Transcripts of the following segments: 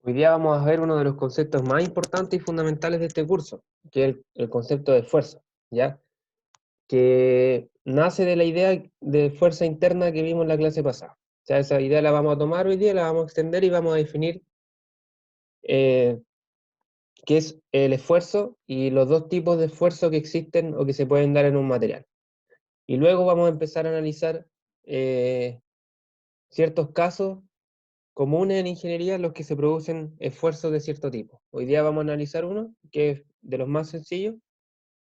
Hoy día vamos a ver uno de los conceptos más importantes y fundamentales de este curso, que es el concepto de fuerza, ¿ya? Que nace de la idea de fuerza interna que vimos en la clase pasada. O sea, esa idea la vamos a tomar hoy día, la vamos a extender y vamos a definir eh, qué es el esfuerzo y los dos tipos de esfuerzo que existen o que se pueden dar en un material. Y luego vamos a empezar a analizar ciertos casos comunes en ingeniería en los que se producen esfuerzos de cierto tipo. Hoy día vamos a analizar uno que es de los más sencillos,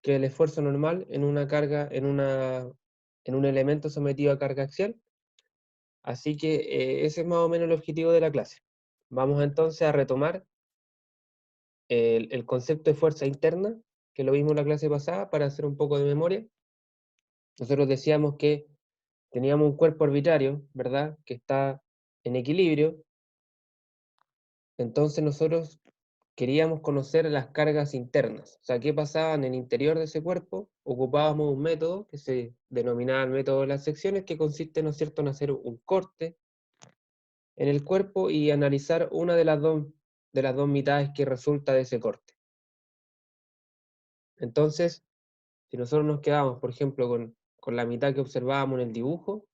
que es el esfuerzo normal en una carga, en un elemento sometido a carga axial. Así que ese es más o menos el objetivo de la clase. Vamos entonces a retomar el concepto de fuerza interna, que lo vimos en la clase pasada, para hacer un poco de memoria. Nosotros decíamos que teníamos un cuerpo arbitrario, ¿verdad?, que está en equilibrio. Entonces nosotros queríamos conocer las cargas internas, o sea, qué pasaba en el interior de ese cuerpo. Ocupábamos un método que se denominaba el método de las secciones, que consiste, ¿no es cierto?, en hacer un corte en el cuerpo y analizar una de las dos mitades que resulta de ese corte. Entonces, si nosotros nos quedamos, por ejemplo, con la mitad que observábamos en el dibujo,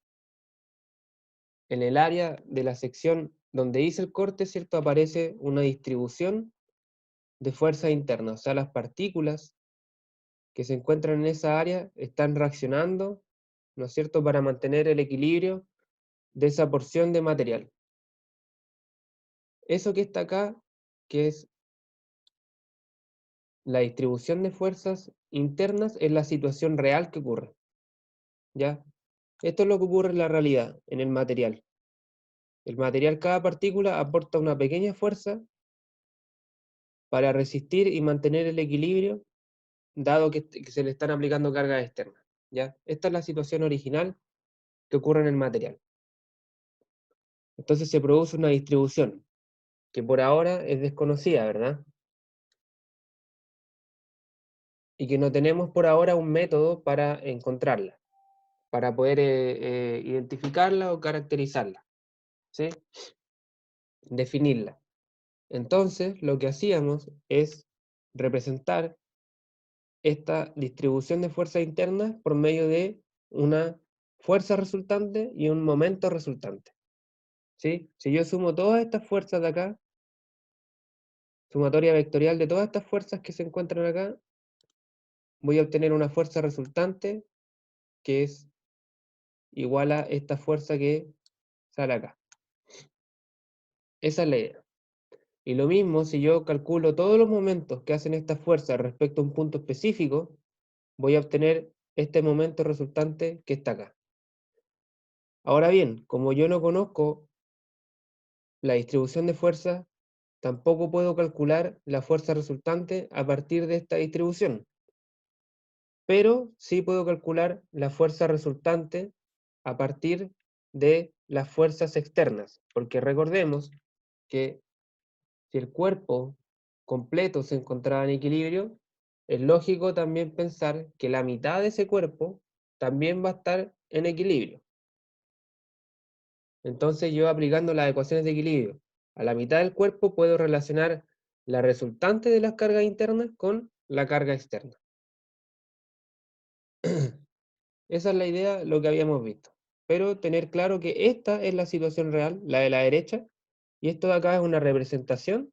en el área de la sección donde hice el corte, ¿cierto?, aparece una distribución de fuerza interna, o sea, las partículas que se encuentran en esa área están reaccionando, ¿no es cierto?, para mantener el equilibrio de esa porción de material. Eso que está acá, que es la distribución de fuerzas internas, es la situación real que ocurre, ¿ya? Esto es lo que ocurre en la realidad, en el material. El material, cada partícula aporta una pequeña fuerza para resistir y mantener el equilibrio, dado que se le están aplicando cargas externas, ¿ya? Esta es la situación original que ocurre en el material. Entonces se produce una distribución que por ahora es desconocida, ¿verdad? Y que no tenemos por ahora un método para encontrarla, para poder identificarla o caracterizarla, ¿sí? Definirla. Entonces, lo que hacíamos es representar esta distribución de fuerzas internas por medio de una fuerza resultante y un momento resultante, ¿sí? Si yo sumo todas estas fuerzas de acá, sumatoria vectorial de todas estas fuerzas que se encuentran acá, voy a obtener una fuerza resultante que es igual a esta fuerza que sale acá. Esa es la idea. Y lo mismo, si yo calculo todos los momentos que hacen esta fuerza respecto a un punto específico, voy a obtener este momento resultante que está acá. Ahora bien, como yo no conozco la distribución de fuerza, tampoco puedo calcular la fuerza resultante a partir de esta distribución. Pero sí puedo calcular la fuerza resultante a partir de las fuerzas externas, porque recordemos que si el cuerpo completo se encontraba en equilibrio, es lógico también pensar que la mitad de ese cuerpo también va a estar en equilibrio. Entonces yo, aplicando las ecuaciones de equilibrio a la mitad del cuerpo, puedo relacionar la resultante de las cargas internas con la carga externa. Esa es la idea, lo que habíamos visto. Pero tener claro que esta es la situación real, la de la derecha, y esto de acá es una representación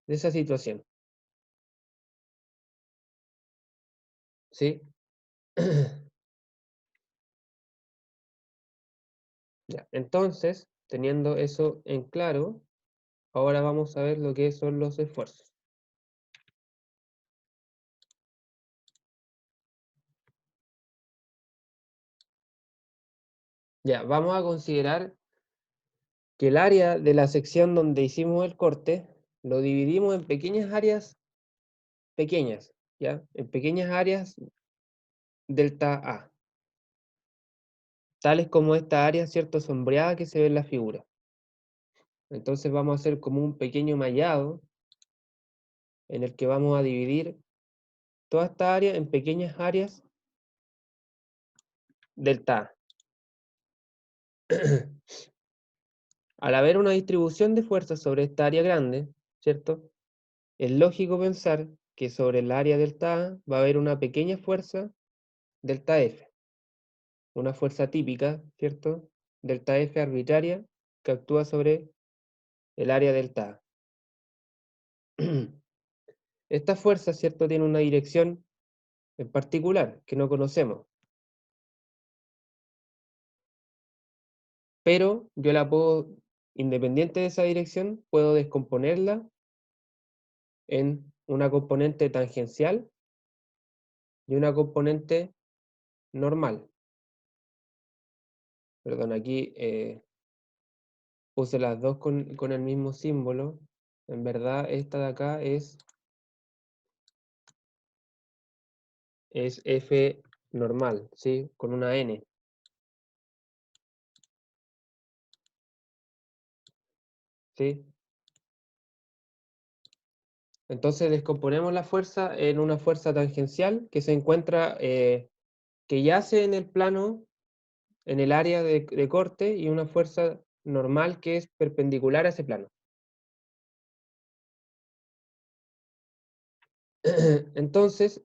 de esa situación. ¿Sí? Ya. Entonces, teniendo eso en claro, ahora vamos a ver lo que son los esfuerzos. Ya, vamos a considerar que el área de la sección donde hicimos el corte lo dividimos en pequeñas áreas pequeñas, ¿ya? En pequeñas áreas delta A, tales como esta área, ¿cierto?, sombreada que se ve en la figura. Entonces vamos a hacer como un pequeño mallado en el que vamos a dividir toda esta área en pequeñas áreas delta A. al haber una distribución de fuerzas sobre esta área grande, ¿cierto? Es lógico pensar que sobre el área delta A va a haber una pequeña fuerza delta F, una fuerza típica, ¿cierto? Delta F arbitraria que actúa sobre el área delta A. Esta fuerza, ¿cierto? Tiene una dirección en particular que no conocemos, pero yo la puedo, independiente de esa dirección, puedo descomponerla en una componente tangencial y una componente normal. Perdón, aquí puse las dos con el mismo símbolo. En verdad, esta de acá es F normal, ¿sí? Con una N. ¿Sí? Entonces descomponemos la fuerza en una fuerza tangencial que se encuentra, que yace en el plano, en el área de corte, y una fuerza normal que es perpendicular a ese plano. Entonces,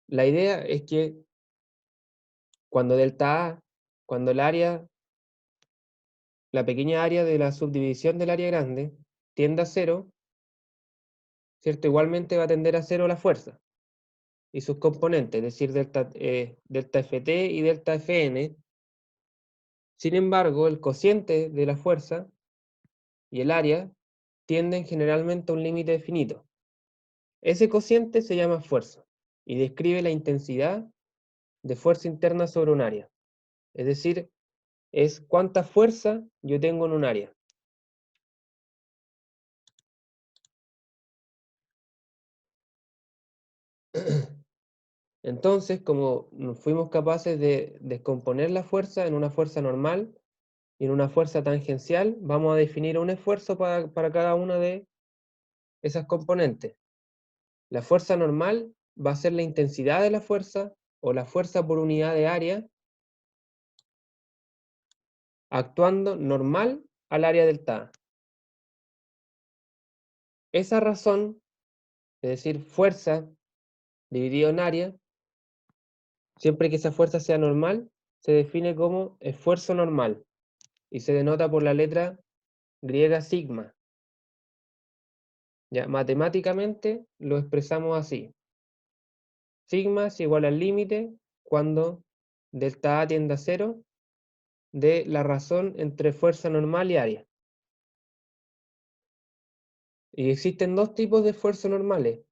la idea es que cuando delta A, cuando el área, la pequeña área de la subdivisión del área grande tiende a cero, ¿cierto? Igualmente va a tender a cero la fuerza y sus componentes, es decir, delta Ft y delta Fn. Sin embargo, el cociente de la fuerza y el área tienden generalmente a un límite finito. Ese cociente se llama fuerza y describe la intensidad de fuerza interna sobre un área. Es decir, es cuánta fuerza yo tengo en un área. Entonces, como fuimos capaces de descomponer la fuerza en una fuerza normal y en una fuerza tangencial, vamos a definir un esfuerzo para cada una de esas componentes. La fuerza normal va a ser la intensidad de la fuerza o la fuerza por unidad de área actuando normal al área delta A. Esa razón, es decir, fuerza dividido en área, siempre que esa fuerza sea normal, se define como esfuerzo normal y se denota por la letra griega sigma. Ya, matemáticamente lo expresamos así. Sigma es igual al límite cuando delta A tiende a cero de la razón entre fuerza normal y área. Y existen dos tipos de fuerzas normales.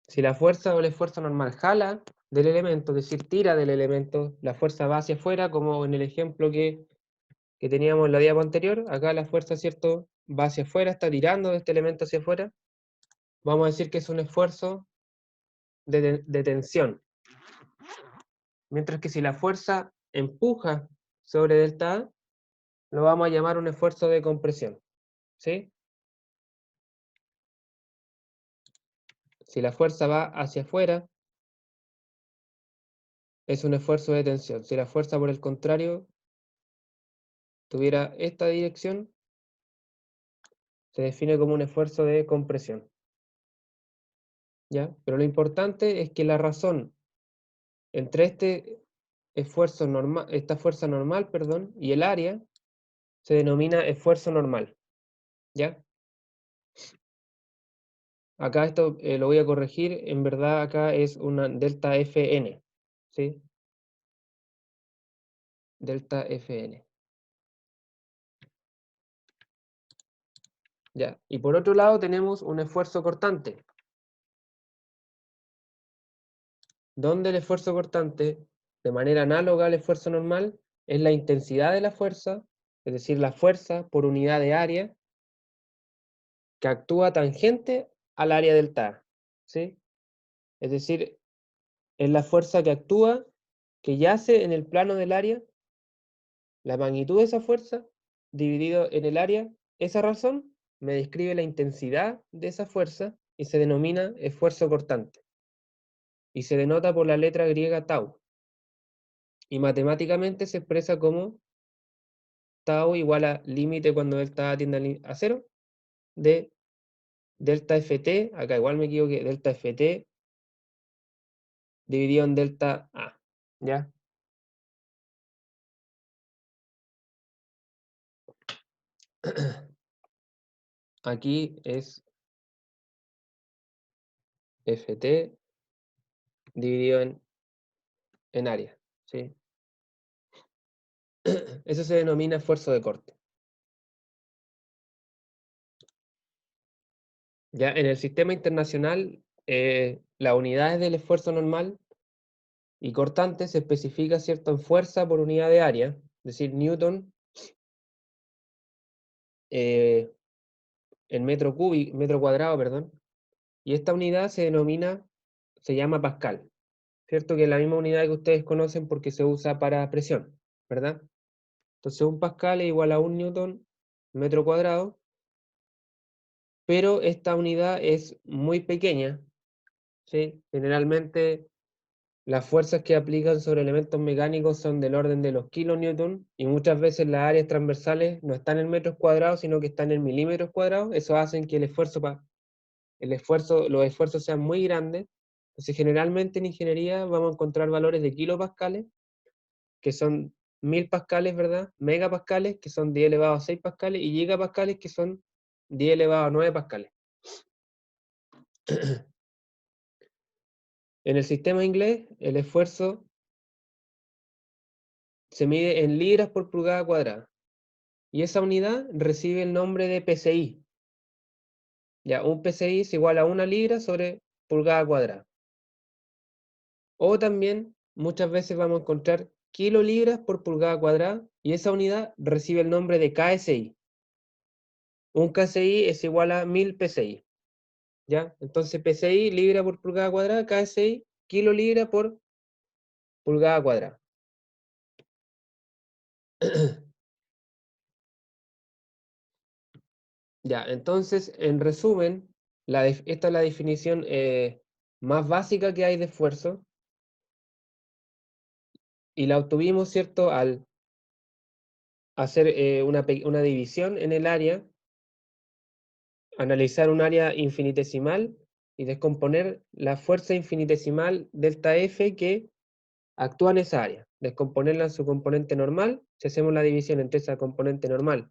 Si la fuerza o el esfuerzo normal jala del elemento, es decir, tira del elemento, la fuerza va hacia afuera, como en el ejemplo que teníamos en la diapo anterior. Acá la fuerza, ¿cierto?, va hacia afuera, está tirando de este elemento hacia afuera. Vamos a decir que es un esfuerzo de tensión. Mientras que si la fuerza empuja sobre delta A, lo vamos a llamar un esfuerzo de compresión. ¿Sí? Si la fuerza va hacia afuera, es un esfuerzo de tensión. Si la fuerza, por el contrario, tuviera esta dirección, se define como un esfuerzo de compresión. ¿Ya? Pero lo importante es que la razón entre este esfuerzo normal, esta fuerza normal, perdón, y el área se denomina esfuerzo normal. ¿Ya? Acá esto lo voy a corregir, en verdad acá es una delta Fn, ¿sí? Delta Fn. Ya. Y por otro lado tenemos un esfuerzo cortante, donde el esfuerzo cortante, de manera análoga al esfuerzo normal, es la intensidad de la fuerza, es decir, la fuerza por unidad de área, que actúa tangente al área delta A, ¿sí? Es decir, es la fuerza que actúa, que yace en el plano del área, la magnitud de esa fuerza, dividido en el área. Esa razón me describe la intensidad de esa fuerza y se denomina esfuerzo cortante. Y se denota por la letra griega tau. Y matemáticamente se expresa como tau igual a límite cuando delta A tiende a 0, de delta ft, acá igual me equivoqué, delta ft dividido en delta A, ¿ya? Aquí es ft dividido en área, ¿sí? Eso se denomina esfuerzo de corte. Ya en el sistema internacional, las unidades del esfuerzo normal y cortante se especifica, ¿cierto?, en fuerza por unidad de área, es decir, Newton en metro cuadrado, perdón, y esta unidad se llama pascal, ¿cierto? Que es la misma unidad que ustedes conocen porque se usa para presión, ¿verdad? Entonces un pascal es igual a un newton metro cuadrado, pero esta unidad es muy pequeña, ¿sí? Generalmente las fuerzas que aplican sobre elementos mecánicos son del orden de los kilonewton y muchas veces las áreas transversales no están en metros cuadrados, sino que están en milímetros cuadrados. Eso hace que los esfuerzos sean muy grandes. Entonces, generalmente en ingeniería vamos a encontrar valores de kilopascales, que son 1000 pascales, ¿verdad? Megapascales, que son 10 elevado a 6 pascales, y gigapascales, que son 10 elevado a 9 pascales. En el sistema inglés, el esfuerzo se mide en libras por pulgada cuadrada, y esa unidad recibe el nombre de PSI. Ya, un PSI es igual a 1 libra sobre pulgada cuadrada. O también muchas veces vamos a encontrar kilolibras por pulgada cuadrada y esa unidad recibe el nombre de KSI. Un KSI es igual a 1000 PSI. ¿Ya? Entonces PSI, libra por pulgada cuadrada, KSI, kilolibra por pulgada cuadrada. Ya, entonces, en resumen, esta es la definición más básica que hay de esfuerzo y la obtuvimos, ¿cierto?, al hacer una división en el área, analizar un área infinitesimal y descomponer la fuerza infinitesimal delta F que actúa en esa área, descomponerla en su componente normal. Si hacemos la división entre esa componente normal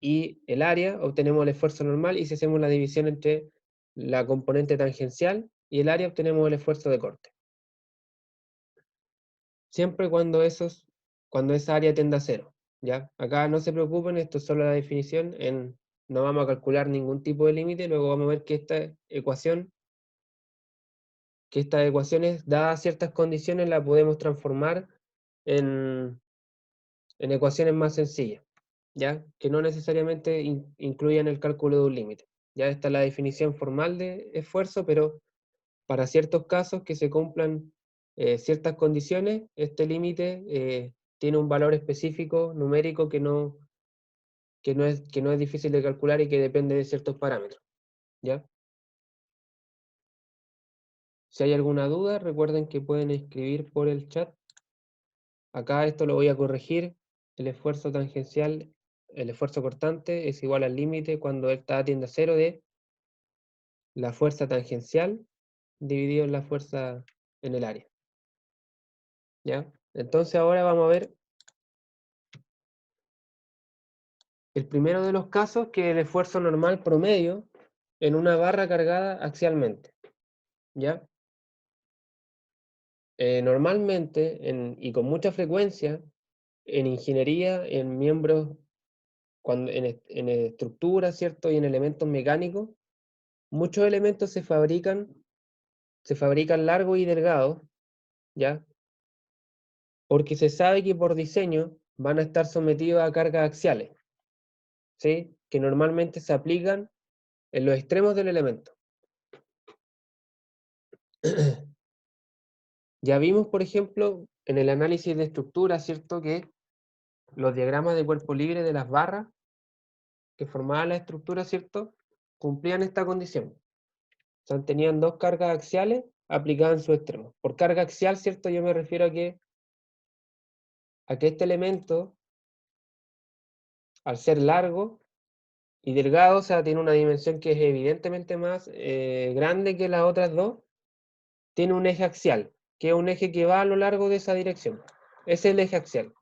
y el área, obtenemos el esfuerzo normal, y si hacemos la división entre la componente tangencial y el área, obtenemos el esfuerzo de corte. Siempre cuando esa área tiende a cero, ¿ya? Acá no se preocupen, esto es solo la definición, no vamos a calcular ningún tipo de límite, luego vamos a ver que estas ecuaciones, dadas ciertas condiciones, las podemos transformar en, en ecuaciones más sencillas, ¿ya? Que no necesariamente incluyan el cálculo de un límite. Ya esta es la definición formal de esfuerzo, pero para ciertos casos que se cumplan ciertas condiciones, este límite tiene un valor específico, numérico, que no es difícil de calcular y que depende de ciertos parámetros, ¿ya? Si hay alguna duda, recuerden que pueden escribir por el chat. Acá esto lo voy a corregir. El esfuerzo tangencial, el esfuerzo cortante es igual al límite cuando delta A tiende a 0 de la fuerza tangencial dividido en la fuerza en el área, ¿ya? Entonces ahora vamos a ver el primero de los casos, que es el esfuerzo normal promedio en una barra cargada axialmente, ¿ya? Normalmente, y con mucha frecuencia, en ingeniería, en miembros, en estructuras, ¿cierto? Y en elementos mecánicos, muchos elementos se fabrican largos y delgados, ¿ya? Porque se sabe que por diseño van a estar sometidos a cargas axiales, ¿sí? Que normalmente se aplican en los extremos del elemento. Ya vimos, por ejemplo, en el análisis de estructura, ¿cierto?, que los diagramas de cuerpo libre de las barras que formaban la estructura, ¿cierto?, cumplían esta condición. O sea, tenían dos cargas axiales aplicadas en su extremo. Por carga axial, ¿cierto?, yo me refiero a que a que este elemento, al ser largo y delgado, o sea, tiene una dimensión que es evidentemente más grande que las otras dos, tiene un eje axial, que es un eje que va a lo largo de esa dirección. Ese es el eje axial.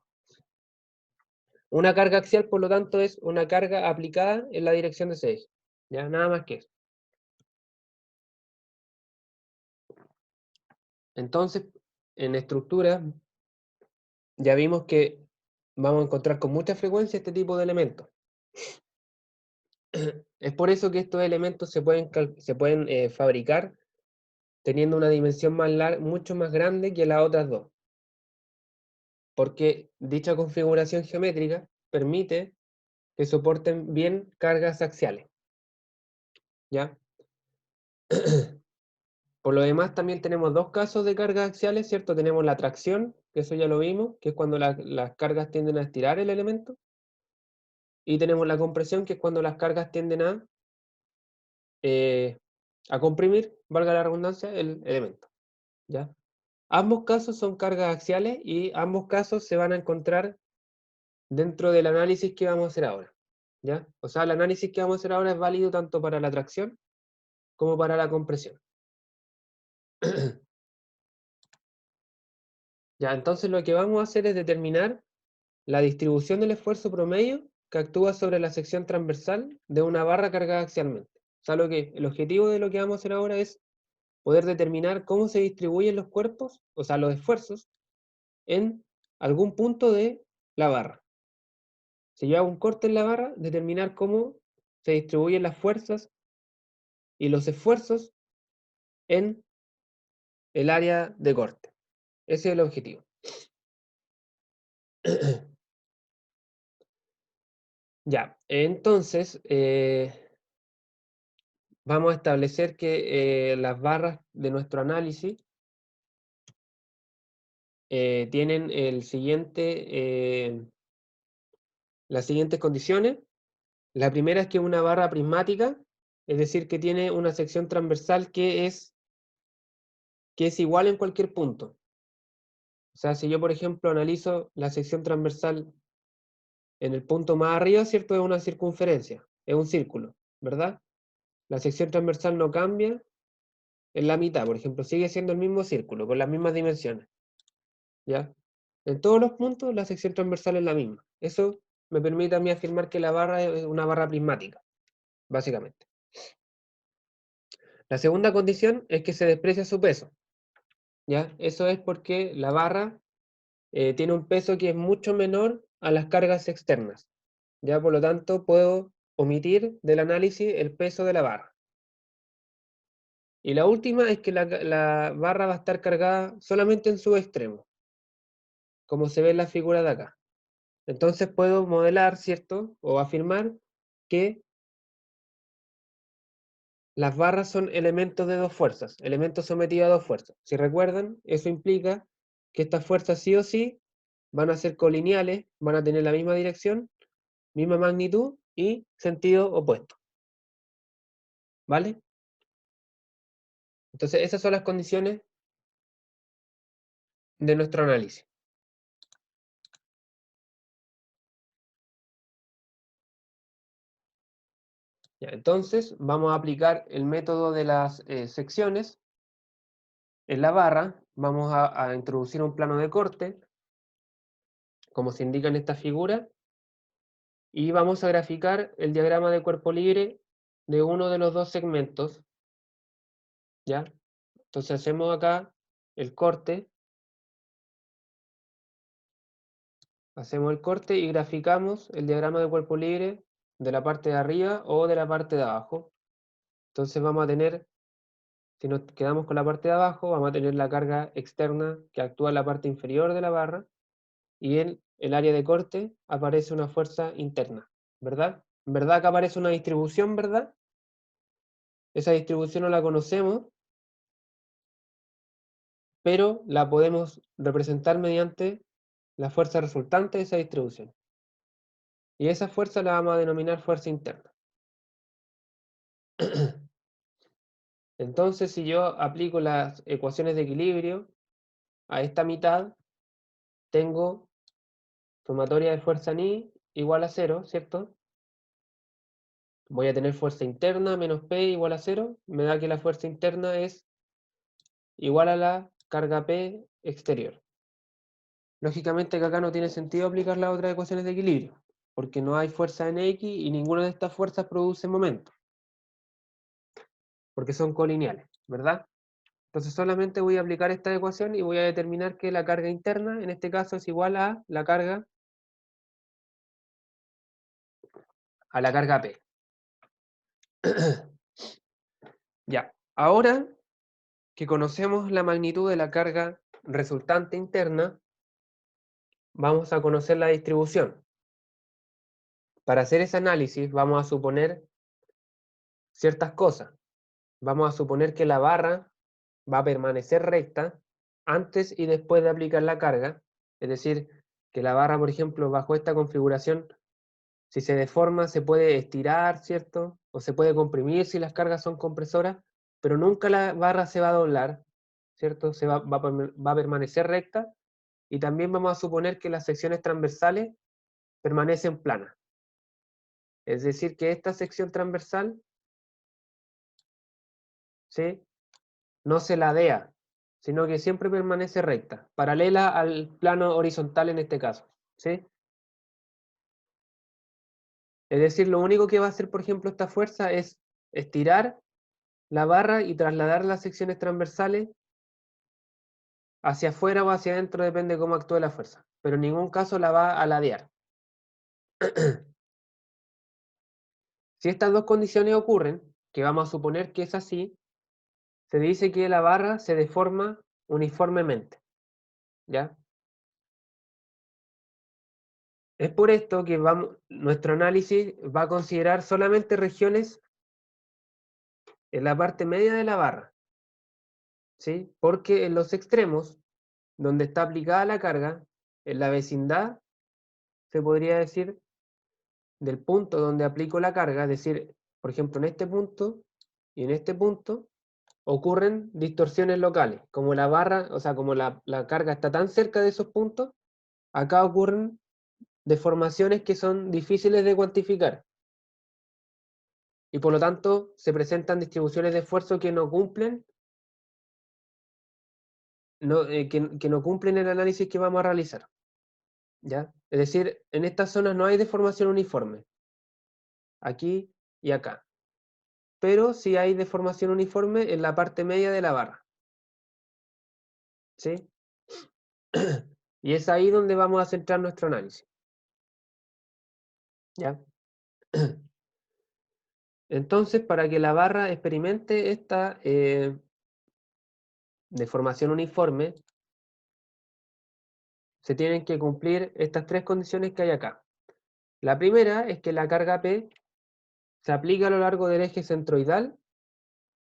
Una carga axial, por lo tanto, es una carga aplicada en la dirección de ese eje. Ya, nada más que eso. Entonces, en estructura, ya vimos que vamos a encontrar con mucha frecuencia este tipo de elementos. Es por eso que estos elementos se pueden fabricar teniendo una dimensión mucho más grande que las otras dos. Porque dicha configuración geométrica permite que soporten bien cargas axiales. ¿Ya? Por lo demás, también tenemos dos casos de cargas axiales, ¿cierto? Tenemos la tracción, que eso ya lo vimos, que es cuando las cargas tienden a estirar el elemento. Y tenemos la compresión, que es cuando las cargas tienden a comprimir, valga la redundancia, el elemento. ¿Ya? Ambos casos son cargas axiales y ambos casos se van a encontrar dentro del análisis que vamos a hacer ahora. ¿Ya? O sea, el análisis que vamos a hacer ahora es válido tanto para la tracción como para la compresión. Ya, entonces lo que vamos a hacer es determinar la distribución del esfuerzo promedio que actúa sobre la sección transversal de una barra cargada axialmente. O sea, el objetivo de lo que vamos a hacer ahora es poder determinar cómo se distribuyen los cuerpos, o sea, los esfuerzos, en algún punto de la barra. Si yo hago un corte en la barra, determinar cómo se distribuyen las fuerzas y los esfuerzos en el área de corte. Ese es el objetivo. Ya, entonces vamos a establecer que las barras de nuestro análisis tienen las siguientes condiciones. La primera es que una barra prismática, es decir, que tiene una sección transversal que es igual en cualquier punto. O sea, si yo, por ejemplo, analizo la sección transversal en el punto más arriba, ¿cierto? Es una circunferencia, es un círculo, ¿verdad? La sección transversal no cambia en la mitad, por ejemplo, sigue siendo el mismo círculo, con las mismas dimensiones, ¿ya? En todos los puntos la sección transversal es la misma. Eso me permite a mí afirmar que la barra es una barra prismática, básicamente. La segunda condición es que se desprecia su peso, ¿ya? Eso es porque la barra tiene un peso que es mucho menor a las cargas externas, ¿ya? Por lo tanto, puedo omitir del análisis el peso de la barra. Y la última es que la barra va a estar cargada solamente en su extremo, como se ve en la figura de acá. Entonces puedo modelar, ¿cierto? O afirmar que las barras son elementos de dos fuerzas, elementos sometidos a dos fuerzas. Si recuerdan, eso implica que estas fuerzas sí o sí van a ser colineales, van a tener la misma dirección, misma magnitud y sentido opuesto. ¿Vale? Entonces esas son las condiciones de nuestro análisis. Ya, entonces vamos a aplicar el método de las secciones en la barra. Vamos a introducir un plano de corte, como se indica en esta figura, y vamos a graficar el diagrama de cuerpo libre de uno de los dos segmentos, ¿ya? Entonces hacemos acá el corte, y graficamos el diagrama de cuerpo libre de la parte de arriba o de la parte de abajo. Entonces vamos a tener, si nos quedamos con la parte de abajo, vamos a tener la carga externa que actúa en la parte inferior de la barra, y en el área de corte aparece una fuerza interna, ¿verdad? En verdad que aparece una distribución, ¿verdad? Esa distribución no la conocemos, pero la podemos representar mediante la fuerza resultante de esa distribución. Y esa fuerza la vamos a denominar fuerza interna. Entonces, si yo aplico las ecuaciones de equilibrio a esta mitad, tengo Sumatoria de fuerza en I igual a 0, ¿cierto? Voy a tener fuerza interna menos P igual a 0. Me da que la fuerza interna es igual a la carga P exterior. Lógicamente que acá no tiene sentido aplicar las otras ecuaciones de equilibrio, porque no hay fuerza en X y ninguna de estas fuerzas produce momento, porque son colineales, ¿verdad? Entonces solamente voy a aplicar esta ecuación y voy a determinar que la carga interna, en este caso, es igual a la carga P. Ya, ahora que conocemos la magnitud de la carga resultante interna, vamos a conocer la distribución. Para hacer ese análisis vamos a suponer ciertas cosas. Vamos a suponer que la barra va a permanecer recta antes y después de aplicar la carga, es decir, que la barra, por ejemplo, bajo esta configuración, si se deforma, se puede estirar, ¿cierto? O se puede comprimir si las cargas son compresoras, pero nunca la barra se va a doblar, ¿cierto? Va a permanecer recta, y también vamos a suponer que las secciones transversales permanecen planas. Es decir, que esta sección transversal, ¿sí?, no se ladea, sino que siempre permanece recta, paralela al plano horizontal en este caso, ¿sí? Es decir, lo único que va a hacer, por ejemplo, esta fuerza es estirar la barra y trasladar las secciones transversales hacia afuera o hacia adentro, depende de cómo actúe la fuerza, pero en ningún caso la va a ladear. Si estas dos condiciones ocurren, que vamos a suponer que es así, se dice que la barra se deforma uniformemente, ¿ya? Es por esto que nuestro análisis va a considerar solamente regiones en la parte media de la barra, ¿sí? Porque en los extremos, donde está aplicada la carga, en la vecindad, se podría decir, del punto donde aplico la carga, es decir, por ejemplo, en este punto y en este punto, ocurren distorsiones locales. Como la barra, o sea, como la carga está tan cerca de esos puntos, acá ocurren deformaciones que son difíciles de cuantificar. Y por lo tanto, se presentan distribuciones de esfuerzo que no cumplen, que no cumplen el análisis que vamos a realizar, ¿ya? Es decir, en estas zonas no hay deformación uniforme, aquí y acá. Pero sí hay deformación uniforme en la parte media de la barra, ¿sí? Y es ahí donde vamos a centrar nuestro análisis, ¿ya? Entonces, para que la barra experimente esta deformación uniforme, se tienen que cumplir estas tres condiciones que hay acá. La primera es que la carga P se aplica a lo largo del eje centroidal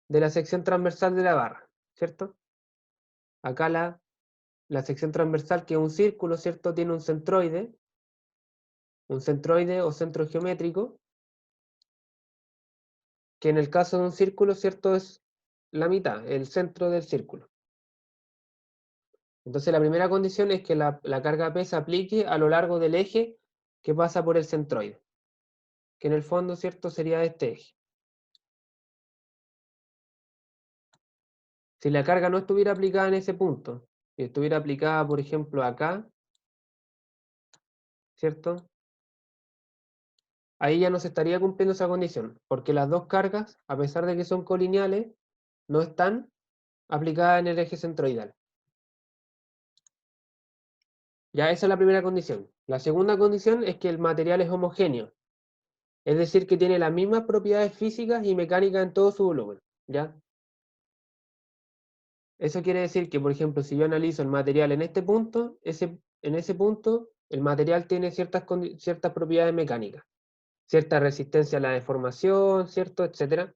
de la sección transversal de la barra, ¿cierto? Acá la sección transversal, que es un círculo, ¿cierto?, tiene un centroide o centro geométrico, que en el caso de un círculo, ¿cierto?, es la mitad, el centro del círculo. Entonces la primera condición es que la carga P se aplique a lo largo del eje que pasa por el centroide, que en el fondo, ¿cierto?, sería este eje. Si la carga no estuviera aplicada en ese punto, y estuviera aplicada, por ejemplo, acá, ¿cierto?, ahí ya no se estaría cumpliendo esa condición, porque las dos cargas, a pesar de que son colineales, no están aplicadas en el eje centroidal. Ya esa es la primera condición. La segunda condición es que el material es homogéneo, es decir, que tiene las mismas propiedades físicas y mecánicas en todo su volumen, ¿ya? Eso quiere decir que, por ejemplo, si yo analizo el material en este punto, en ese punto el material tiene ciertas propiedades mecánicas, cierta resistencia a la deformación, ¿cierto?, etcétera.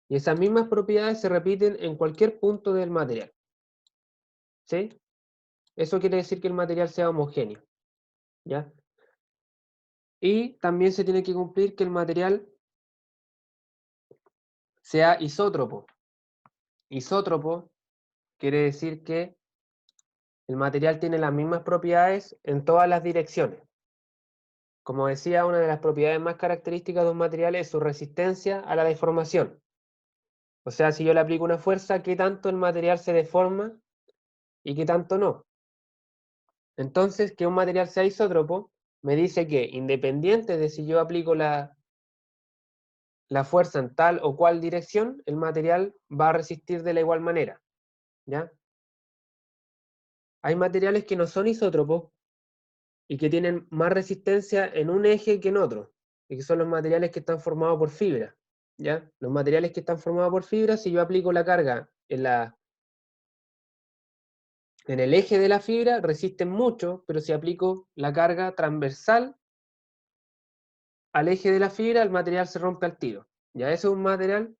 Y esas mismas propiedades se repiten en cualquier punto del material, ¿sí? Eso quiere decir que el material sea homogéneo, ¿ya? Y también se tiene que cumplir que el material sea isótropo. Isótropo quiere decir que el material tiene las mismas propiedades en todas las direcciones. Como decía, una de las propiedades más características de un material es su resistencia a la deformación. O sea, si yo le aplico una fuerza, ¿qué tanto el material se deforma y qué tanto no? Entonces, que un material sea isótropo me dice que, independiente de si yo aplico la fuerza en tal o cual dirección, el material va a resistir de la igual manera, ¿ya? Hay materiales que no son isótropos y que tienen más resistencia en un eje que en otro, y que son los materiales que están formados por fibra, ¿ya? Los materiales que están formados por fibra, si yo aplico la carga en el eje de la fibra, resisten mucho, pero si aplico la carga transversal al eje de la fibra, el material se rompe al tiro, ¿ya? Ese es un material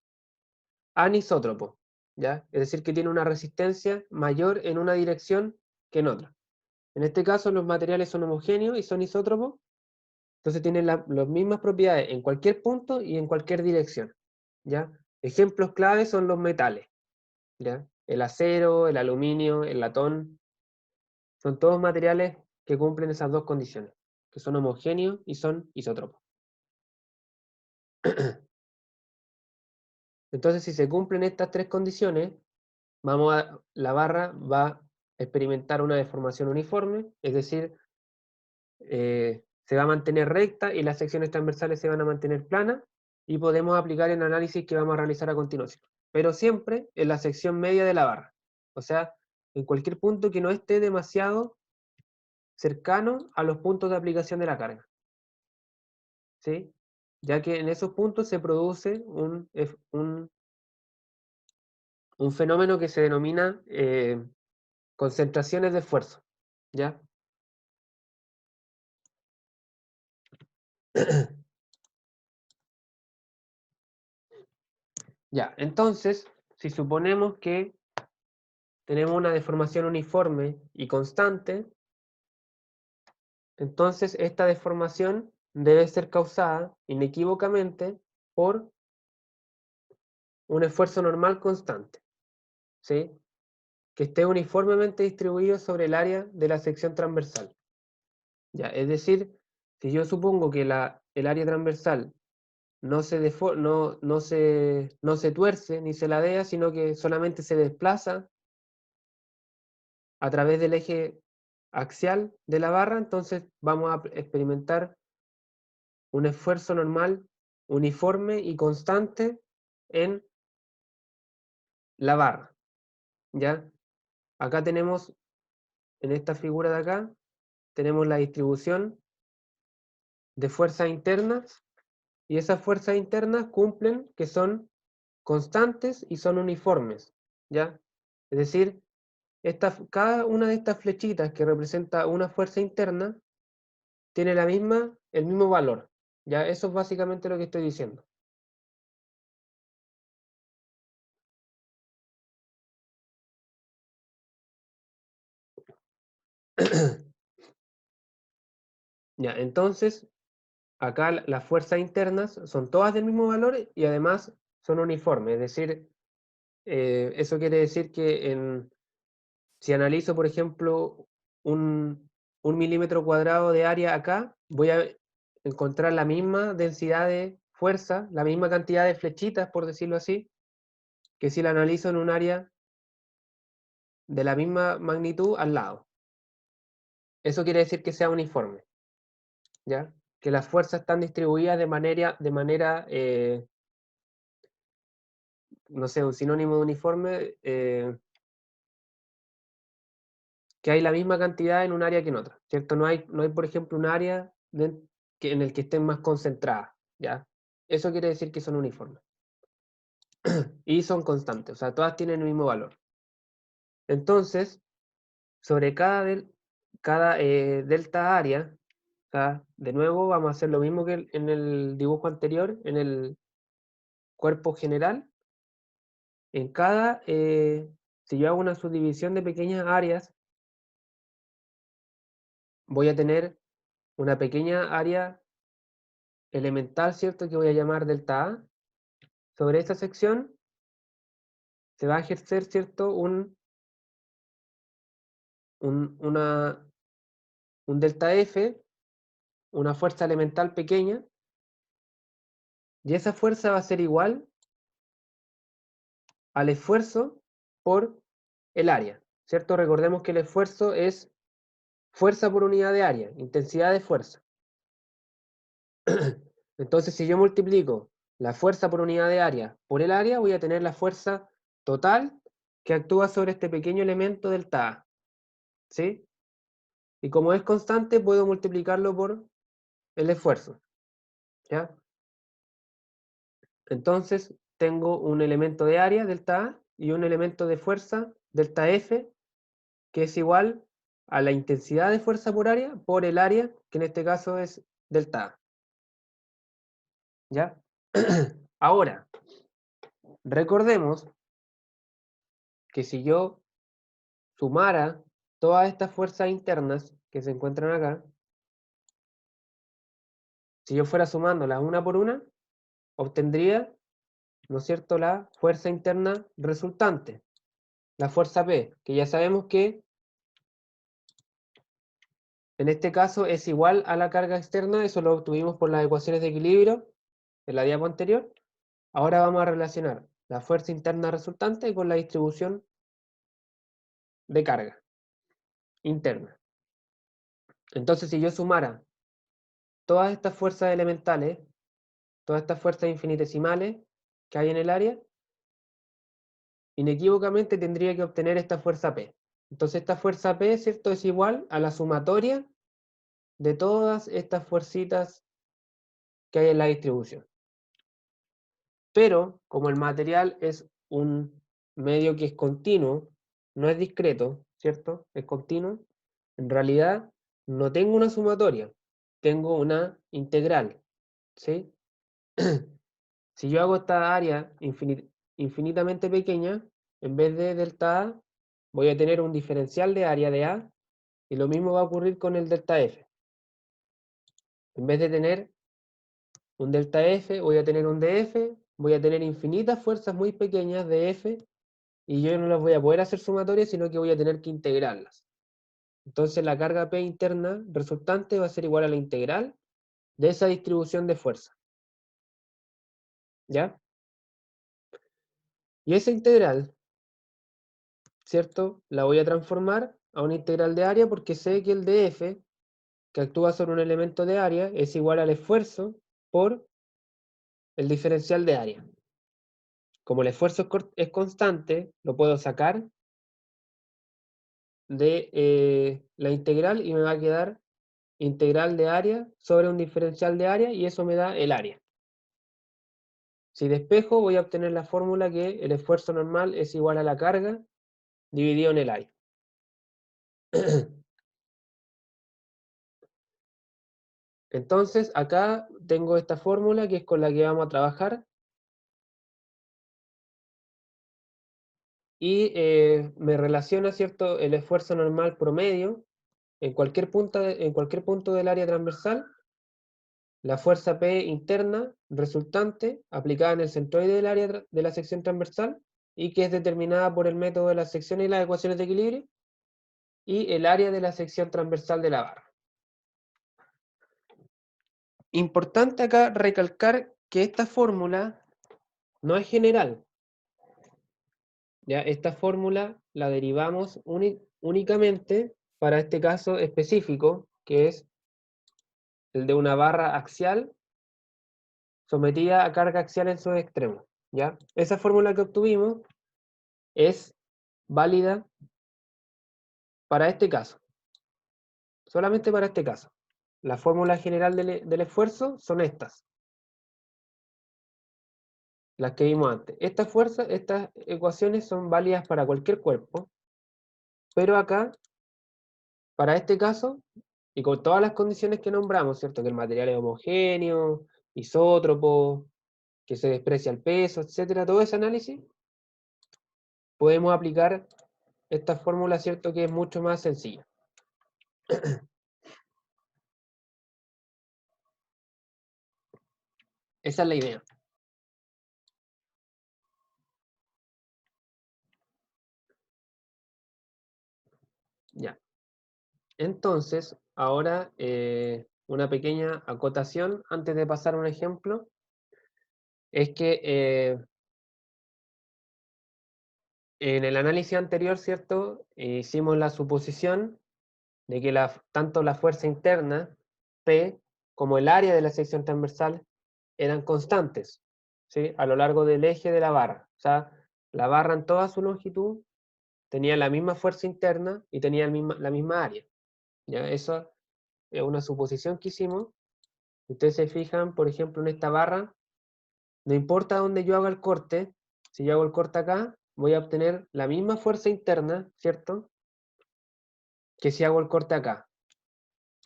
anisótropo, ¿ya? Es decir, que tiene una resistencia mayor en una dirección que en otra. En este caso, los materiales son homogéneos y son isótropos, entonces tienen las mismas propiedades en cualquier punto y en cualquier dirección, ¿ya? Ejemplos claves son los metales, ¿ya? El acero, el aluminio, el latón, son todos materiales que cumplen esas dos condiciones, que son homogéneos y son isótropos. Entonces, si se cumplen estas tres condiciones, la barra va a experimentar una deformación uniforme, es decir, se va a mantener recta y las secciones transversales se van a mantener planas, y podemos aplicar el análisis que vamos a realizar a continuación. Pero siempre en la sección media de la barra. O sea, en cualquier punto que no esté demasiado cercano a los puntos de aplicación de la carga, ¿sí? Ya que en esos puntos se produce un fenómeno que se denomina concentraciones de esfuerzo, ¿ya? Ya, entonces, si suponemos que tenemos una deformación uniforme y constante, entonces esta deformación debe ser causada inequívocamente por un esfuerzo normal constante, ¿sí? Que esté uniformemente distribuido sobre el área de la sección transversal. Ya, es decir, si yo supongo que el área transversal no se tuerce ni se ladea, sino que solamente se desplaza a través del eje axial de la barra, entonces vamos a experimentar un esfuerzo normal, uniforme y constante en la barra, ¿ya? Acá tenemos, en esta figura de acá, tenemos la distribución de fuerzas internas, y esas fuerzas internas cumplen que son constantes y son uniformes, ¿ya? Es decir, cada una de estas flechitas que representa una fuerza interna tiene el mismo valor, ¿ya? Eso es básicamente lo que estoy diciendo. Ya, entonces, acá las fuerzas internas son todas del mismo valor y además son uniformes, es decir, eso quiere decir que si analizo, por ejemplo, un milímetro cuadrado de área acá, voy a encontrar la misma densidad de fuerza, la misma cantidad de flechitas, por decirlo así, que si la analizo en un área de la misma magnitud al lado. Eso quiere decir que sea uniforme, ¿ya? Que las fuerzas están distribuidas no sé, un sinónimo de uniforme, que hay la misma cantidad en un área que en otra, ¿cierto? No hay por ejemplo, un área en el que estén más concentradas, ¿ya? Eso quiere decir que son uniformes. Y son constantes, o sea, todas tienen el mismo valor. Entonces, sobre cada delta área, o sea, de nuevo vamos a hacer lo mismo que en el dibujo anterior, en el cuerpo general. Si yo hago una subdivisión de pequeñas áreas, voy a tener una pequeña área elemental, ¿cierto? Que voy a llamar delta A. Sobre esta sección se va a ejercer, ¿cierto? un delta F, una fuerza elemental pequeña, y esa fuerza va a ser igual al esfuerzo por el área, ¿cierto? Recordemos que el esfuerzo es fuerza por unidad de área, intensidad de fuerza. Entonces, si yo multiplico la fuerza por unidad de área por el área, voy a tener la fuerza total que actúa sobre este pequeño elemento delta A, ¿sí? Y como es constante, puedo multiplicarlo por el esfuerzo, ¿ya? Entonces, tengo un elemento de área, delta A, y un elemento de fuerza, delta F, que es igual a la intensidad de fuerza por área por el área, que en este caso es delta A, ¿ya? Ahora, recordemos que si yo sumara todas estas fuerzas internas que se encuentran acá, si yo fuera sumándolas una por una, obtendría, ¿no es cierto?, la fuerza interna resultante, la fuerza P, que ya sabemos que en este caso es igual a la carga externa, eso lo obtuvimos por las ecuaciones de equilibrio en la diapo anterior. Ahora vamos a relacionar la fuerza interna resultante con la distribución de carga interna. Entonces, si yo sumara todas estas fuerzas elementales, todas estas fuerzas infinitesimales que hay en el área, inequívocamente tendría que obtener esta fuerza P. Entonces esta fuerza P, ¿cierto?, es igual a la sumatoria de todas estas fuercitas que hay en la distribución. Pero, como el material es un medio que es continuo, no es discreto, ¿cierto?, es continuo, en realidad no tengo una sumatoria, tengo una integral, ¿sí? Si yo hago esta área infinitamente pequeña, en vez de delta A, voy a tener un diferencial de área de A, y lo mismo va a ocurrir con el delta F. En vez de tener un delta F, voy a tener un dF, voy a tener infinitas fuerzas muy pequeñas de F, y yo no las voy a poder hacer sumatorias, sino que voy a tener que integrarlas. Entonces la carga P interna resultante va a ser igual a la integral de esa distribución de fuerza. ¿Ya? Y esa integral, ¿cierto?, la voy a transformar a una integral de área porque sé que el dF, que actúa sobre un elemento de área, es igual al esfuerzo por el diferencial de área. Como el esfuerzo es constante, lo puedo sacar de la integral y me va a quedar integral de área sobre un diferencial de área, y eso me da el área. Si despejo, voy a obtener la fórmula que el esfuerzo normal es igual a la carga dividido en el área. Entonces, acá tengo esta fórmula que es con la que vamos a trabajar, y me relaciona, ¿cierto?, el esfuerzo normal promedio en cualquier punto del área transversal, la fuerza P interna resultante aplicada en el centroide del área de la sección transversal, y que es determinada por el método de las secciones y las ecuaciones de equilibrio, y el área de la sección transversal de la barra. Importante acá recalcar que esta fórmula no es general. ¿Ya? Esta fórmula la derivamos únicamente para este caso específico, que es el de una barra axial sometida a carga axial en sus extremos, ¿ya? Esa fórmula que obtuvimos es válida para este caso, solamente para este caso. La fórmula general del esfuerzo son estas, las que vimos antes. Estas ecuaciones son válidas para cualquier cuerpo, pero acá, para este caso, y con todas las condiciones que nombramos, ¿cierto?, que el material es homogéneo, isótropo, que se desprecia el peso, etcétera, todo ese análisis, podemos aplicar esta fórmula, ¿cierto?, que es mucho más sencilla. Esa es la idea. Ya. Entonces, ahora una pequeña acotación antes de pasar a un ejemplo, es que en el análisis anterior, ¿cierto? Hicimos la suposición de que tanto la fuerza interna, P, como el área de la sección transversal eran constantes, ¿sí? A lo largo del eje de la barra. O sea, la barra en toda su longitud tenía la misma fuerza interna y tenía la misma área. ¿Ya? Eso es una suposición que hicimos. Si ustedes se fijan, por ejemplo, en esta barra, no importa dónde yo haga el corte, si yo hago el corte acá, voy a obtener la misma fuerza interna, ¿cierto? Que si hago el corte acá.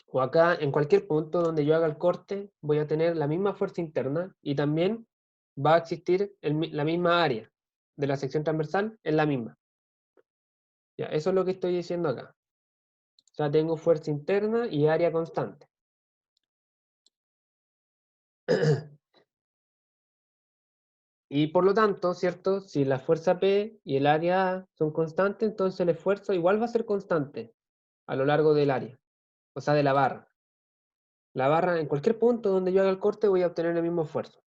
O acá, en cualquier punto donde yo haga el corte, voy a tener la misma fuerza interna y también va a existir la misma área de la sección transversal, es la misma. Ya, eso es lo que estoy diciendo acá. O sea, tengo fuerza interna y área constante. Y por lo tanto, ¿cierto? Si la fuerza P y el área A son constantes, entonces el esfuerzo igual va a ser constante a lo largo del área, o sea, de la barra. La barra, en cualquier punto donde yo haga el corte, voy a obtener el mismo esfuerzo.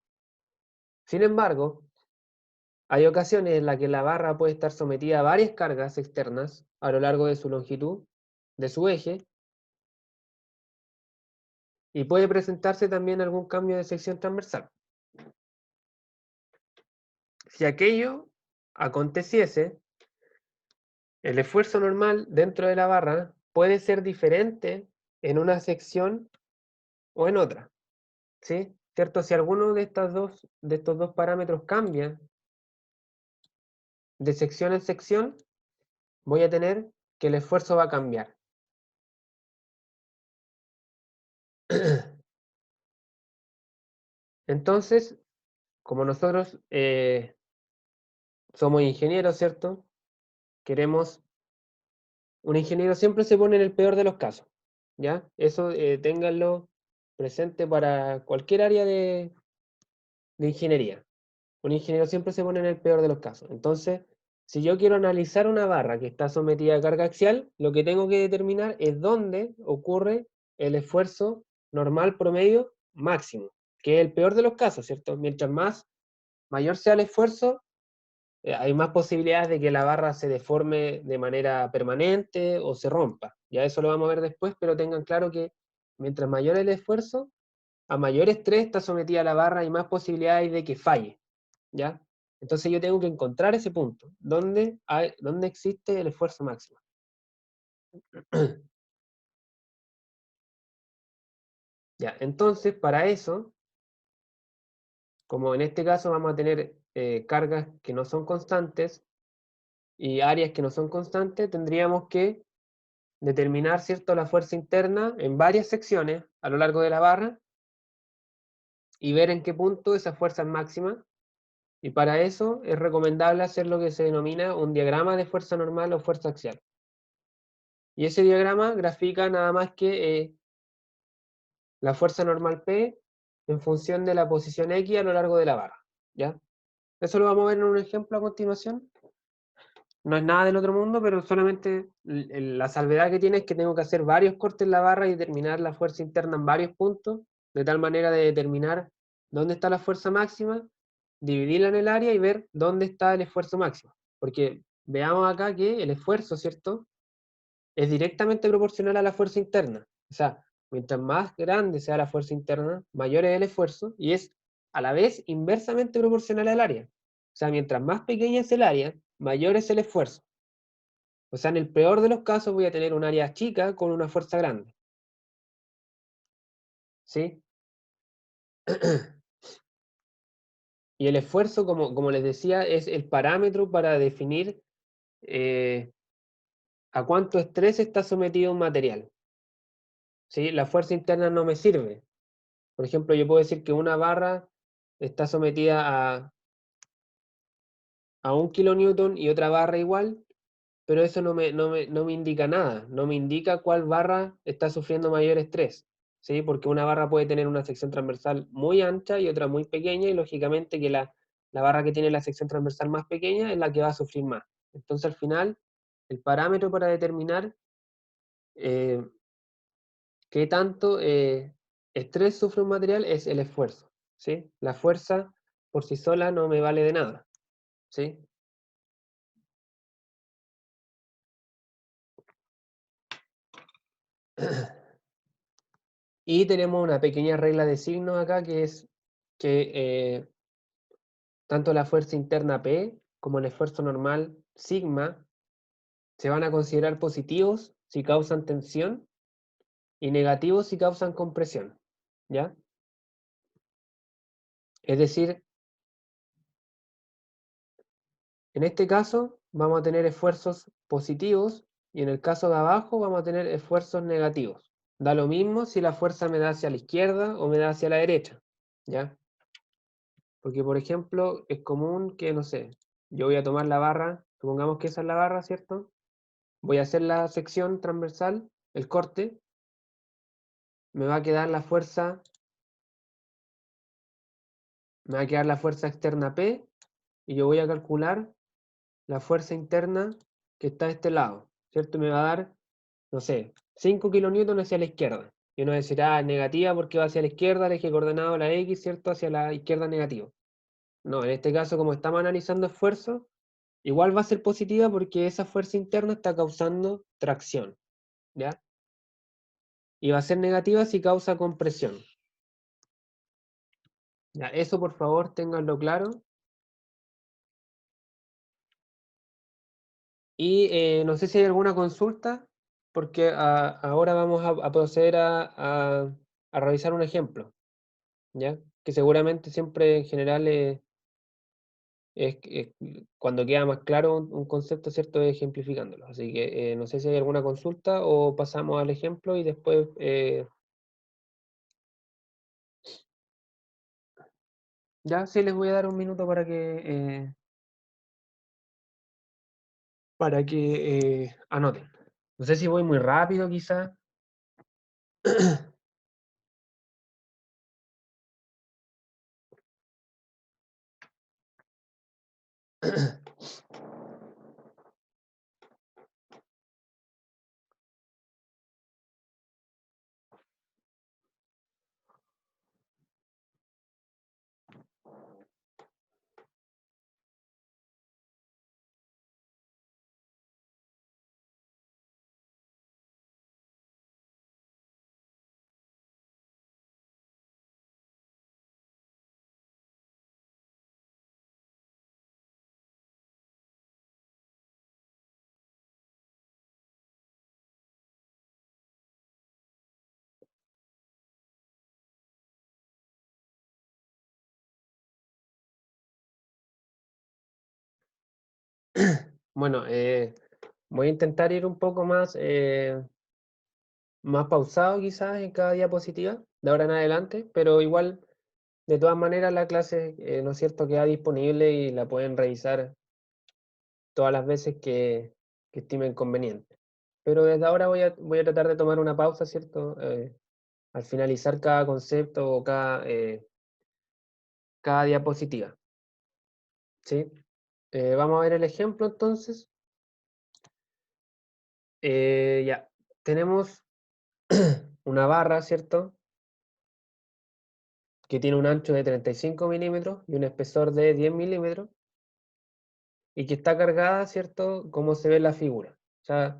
Sin embargo, hay ocasiones en las que la barra puede estar sometida a varias cargas externas a lo largo de su longitud, de su eje, y puede presentarse también algún cambio de sección transversal. Si aquello aconteciese, el esfuerzo normal dentro de la barra puede ser diferente en una sección o en otra, ¿sí? ¿Cierto? Si alguno de estos dos parámetros cambia de sección en sección, voy a tener que el esfuerzo va a cambiar. Entonces, como nosotros somos ingenieros, ¿cierto? Un ingeniero siempre se pone en el peor de los casos, ¿ya? Eso ténganlo presente para cualquier área de ingeniería. Un ingeniero siempre se pone en el peor de los casos. Entonces, si yo quiero analizar una barra que está sometida a carga axial, lo que tengo que determinar es dónde ocurre el esfuerzo normal promedio máximo, que es el peor de los casos, ¿cierto? Mientras mayor sea el esfuerzo, hay más posibilidades de que la barra se deforme de manera permanente o se rompa. Ya eso lo vamos a ver después, pero tengan claro que mientras mayor el esfuerzo, a mayor estrés está sometida la barra y más posibilidades de que falle. ¿Ya? Entonces yo tengo que encontrar ese punto, donde existe el esfuerzo máximo. Ya, entonces para eso, como en este caso vamos a tener cargas que no son constantes y áreas que no son constantes, tendríamos que determinar, ¿cierto?, la fuerza interna en varias secciones a lo largo de la barra y ver en qué punto esa fuerza es máxima. Y para eso es recomendable hacer lo que se denomina un diagrama de fuerza normal o fuerza axial. Y ese diagrama grafica nada más que la fuerza normal P en función de la posición X a lo largo de la barra. ¿Ya? Eso lo vamos a ver en un ejemplo a continuación. No es nada del otro mundo, pero solamente la salvedad que tiene es que tengo que hacer varios cortes en la barra y determinar la fuerza interna en varios puntos, de tal manera de determinar dónde está la fuerza máxima, dividirla en el área y ver dónde está el esfuerzo máximo. Porque veamos acá que el esfuerzo, ¿cierto?, es directamente proporcional a la fuerza interna. O sea, mientras más grande sea la fuerza interna, mayor es el esfuerzo y es a la vez inversamente proporcional al área. O sea, mientras más pequeña es el área, mayor es el esfuerzo. O sea, en el peor de los casos voy a tener un área chica con una fuerza grande. ¿Sí? Y el esfuerzo, como les decía, es el parámetro para definir eh, a cuánto estrés está sometido un material. ¿Sí? La fuerza interna no me sirve. Por ejemplo, yo puedo decir que una barra está sometida a 1 kilonewton y otra barra igual, pero eso no me indica nada, no me indica cuál barra está sufriendo mayor estrés, ¿sí? Porque una barra puede tener una sección transversal muy ancha y otra muy pequeña, y lógicamente que la barra que tiene la sección transversal más pequeña es la que va a sufrir más. Entonces, al final, el parámetro para determinar qué tanto estrés sufre un material es el esfuerzo, ¿sí? La fuerza por sí sola no me vale de nada, ¿sí? Y tenemos una pequeña regla de signos acá que es que tanto la fuerza interna P como el esfuerzo normal sigma se van a considerar positivos si causan tensión y negativos si causan compresión, ¿ya? Es decir, en este caso vamos a tener esfuerzos positivos y en el caso de abajo vamos a tener esfuerzos negativos. Da lo mismo si la fuerza me da hacia la izquierda o me da hacia la derecha, ¿ya? Porque, por ejemplo, es común que, no sé, yo voy a tomar la barra, supongamos que esa es la barra, ¿cierto? Voy a hacer la sección transversal, el corte, me va a quedar la fuerza, me va a quedar la fuerza externa P y yo voy a calcular la fuerza interna que está a este lado, ¿cierto? Me va a dar, no sé, 5 kilonewton hacia la izquierda. Y uno decirá, negativa porque va hacia la izquierda, el eje coordenado, la X, ¿cierto? Hacia la izquierda negativo. No, en este caso, como estamos analizando esfuerzo, igual va a ser positiva porque esa fuerza interna está causando tracción, ¿ya? Y va a ser negativa si causa compresión. Ya, eso por favor ténganlo claro. Y no sé si hay alguna consulta, porque ahora vamos a proceder a revisar un ejemplo, ¿ya? Que seguramente siempre en general cuando queda más claro un concepto, ¿cierto? Es ejemplificándolo. Así que no sé si hay alguna consulta o pasamos al ejemplo y después... ya, sí, les voy a dar un minuto para que anoten. No sé si voy muy rápido, quizá. Bueno, voy a intentar ir un poco más pausado quizás en cada diapositiva, de ahora en adelante, pero igual, de todas maneras, la clase, ¿no es cierto?, queda disponible y la pueden revisar todas las veces que estimen conveniente. Pero desde ahora voy a tratar de tomar una pausa, ¿cierto? Al finalizar cada concepto o cada diapositiva, ¿sí? Vamos a ver el ejemplo entonces. Ya, tenemos una barra, ¿cierto? Que tiene un ancho de 35 milímetros y un espesor de 10 milímetros y que está cargada, ¿cierto? Como se ve en la figura. O sea,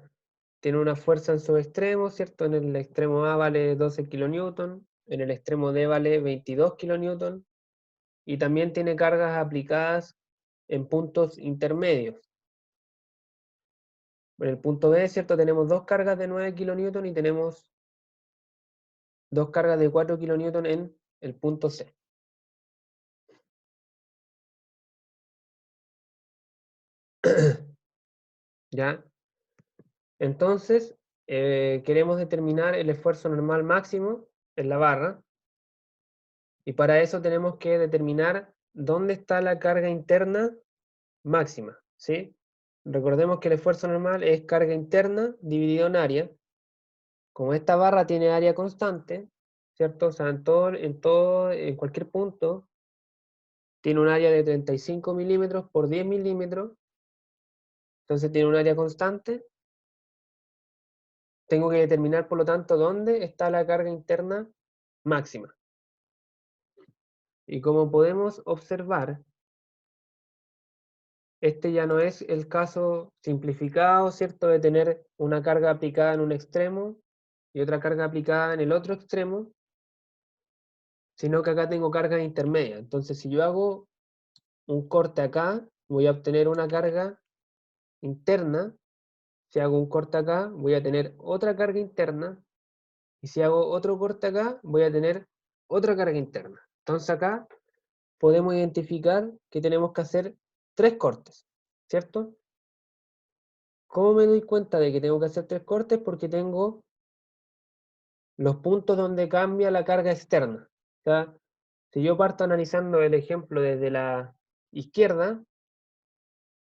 tiene una fuerza en sus extremos, ¿cierto? En el extremo A vale 12 kilonewton, en el extremo D vale 22 kilonewton y también tiene cargas aplicadas en puntos intermedios. En el punto B, ¿cierto? Tenemos dos cargas de 9 kilonewton y tenemos dos cargas de 4 kilonewton en el punto C. ¿Ya? Entonces, queremos determinar el esfuerzo normal máximo en la barra y para eso tenemos que determinar dónde está la carga interna máxima, ¿sí? Recordemos que el esfuerzo normal es carga interna dividido en área. Como esta barra tiene área constante, ¿cierto? O sea, en cualquier punto, tiene un área de 35 milímetros por 10 milímetros, entonces tiene un área constante. tengo que determinar, por lo tanto, dónde está la carga interna máxima. Y como podemos observar, este ya no es el caso simplificado, ¿cierto?, de tener una carga aplicada en un extremo y otra carga aplicada en el otro extremo, sino que acá tengo cargas intermedias. Entonces, si yo hago un corte acá, voy a obtener una carga interna. Si hago un corte acá, voy a tener otra carga interna. Y si hago otro corte acá, voy a tener otra carga interna. Entonces acá podemos identificar que tenemos que hacer 3 cortes, ¿cierto? ¿Cómo me doy cuenta de que tengo que hacer 3 cortes? Porque tengo los puntos donde cambia la carga externa. O sea, si yo parto analizando el ejemplo desde la izquierda,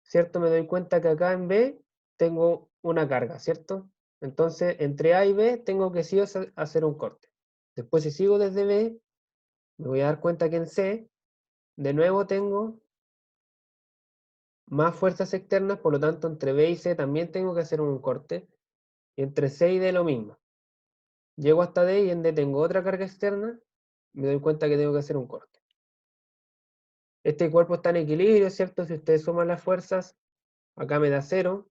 ¿cierto? Me doy cuenta que acá en B tengo una carga, ¿cierto? Entonces, entre A y B tengo que sí o sí hacer un corte. Después, si sigo desde B, me voy a dar cuenta que en C, de nuevo tengo más fuerzas externas, por lo tanto, entre B y C también tengo que hacer un corte. Y entre C y D lo mismo. Llego hasta D y en D tengo otra carga externa, me doy cuenta que tengo que hacer un corte. Este cuerpo está en equilibrio, ¿cierto? Si ustedes suman las fuerzas, acá me da 0.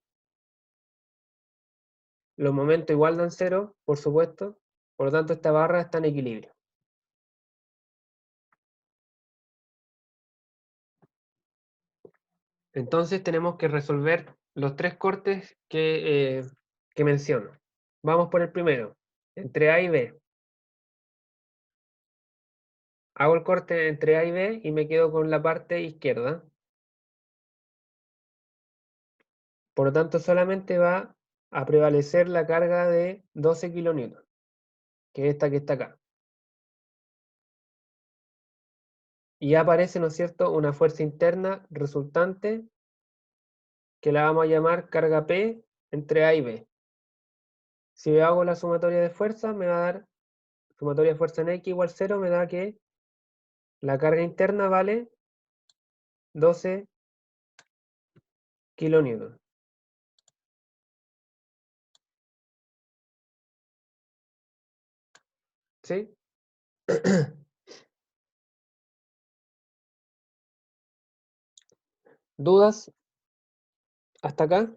Los momentos igual dan 0, por supuesto. Por lo tanto, esta barra está en equilibrio. Entonces tenemos que resolver los 3 cortes que menciono. Vamos por el primero, entre A y B. Hago el corte entre A y B y me quedo con la parte izquierda. Por lo tanto, solamente va a prevalecer la carga de 12 kN, que es esta que está acá. Y ya aparece, ¿no es cierto?, una fuerza interna resultante que la vamos a llamar carga P entre A y B. Si hago la sumatoria de fuerzas, me va a dar, sumatoria de fuerza en X igual 0, me da que la carga interna vale 12 kN. ¿Sí? ¿Dudas hasta acá?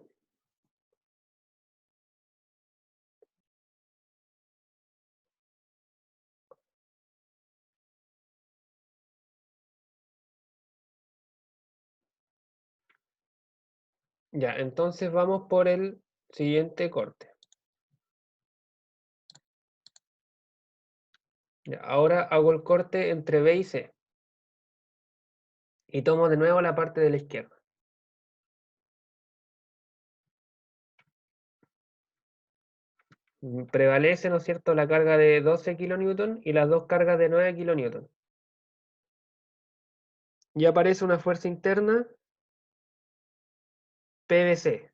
Ya, entonces vamos por el siguiente corte. Ya, ahora hago el corte entre B y C. Y tomo de nuevo la parte de la izquierda. Prevalece, ¿no es cierto?, la carga de 12 kN y las dos cargas de 9 kN. Y aparece una fuerza interna PVC.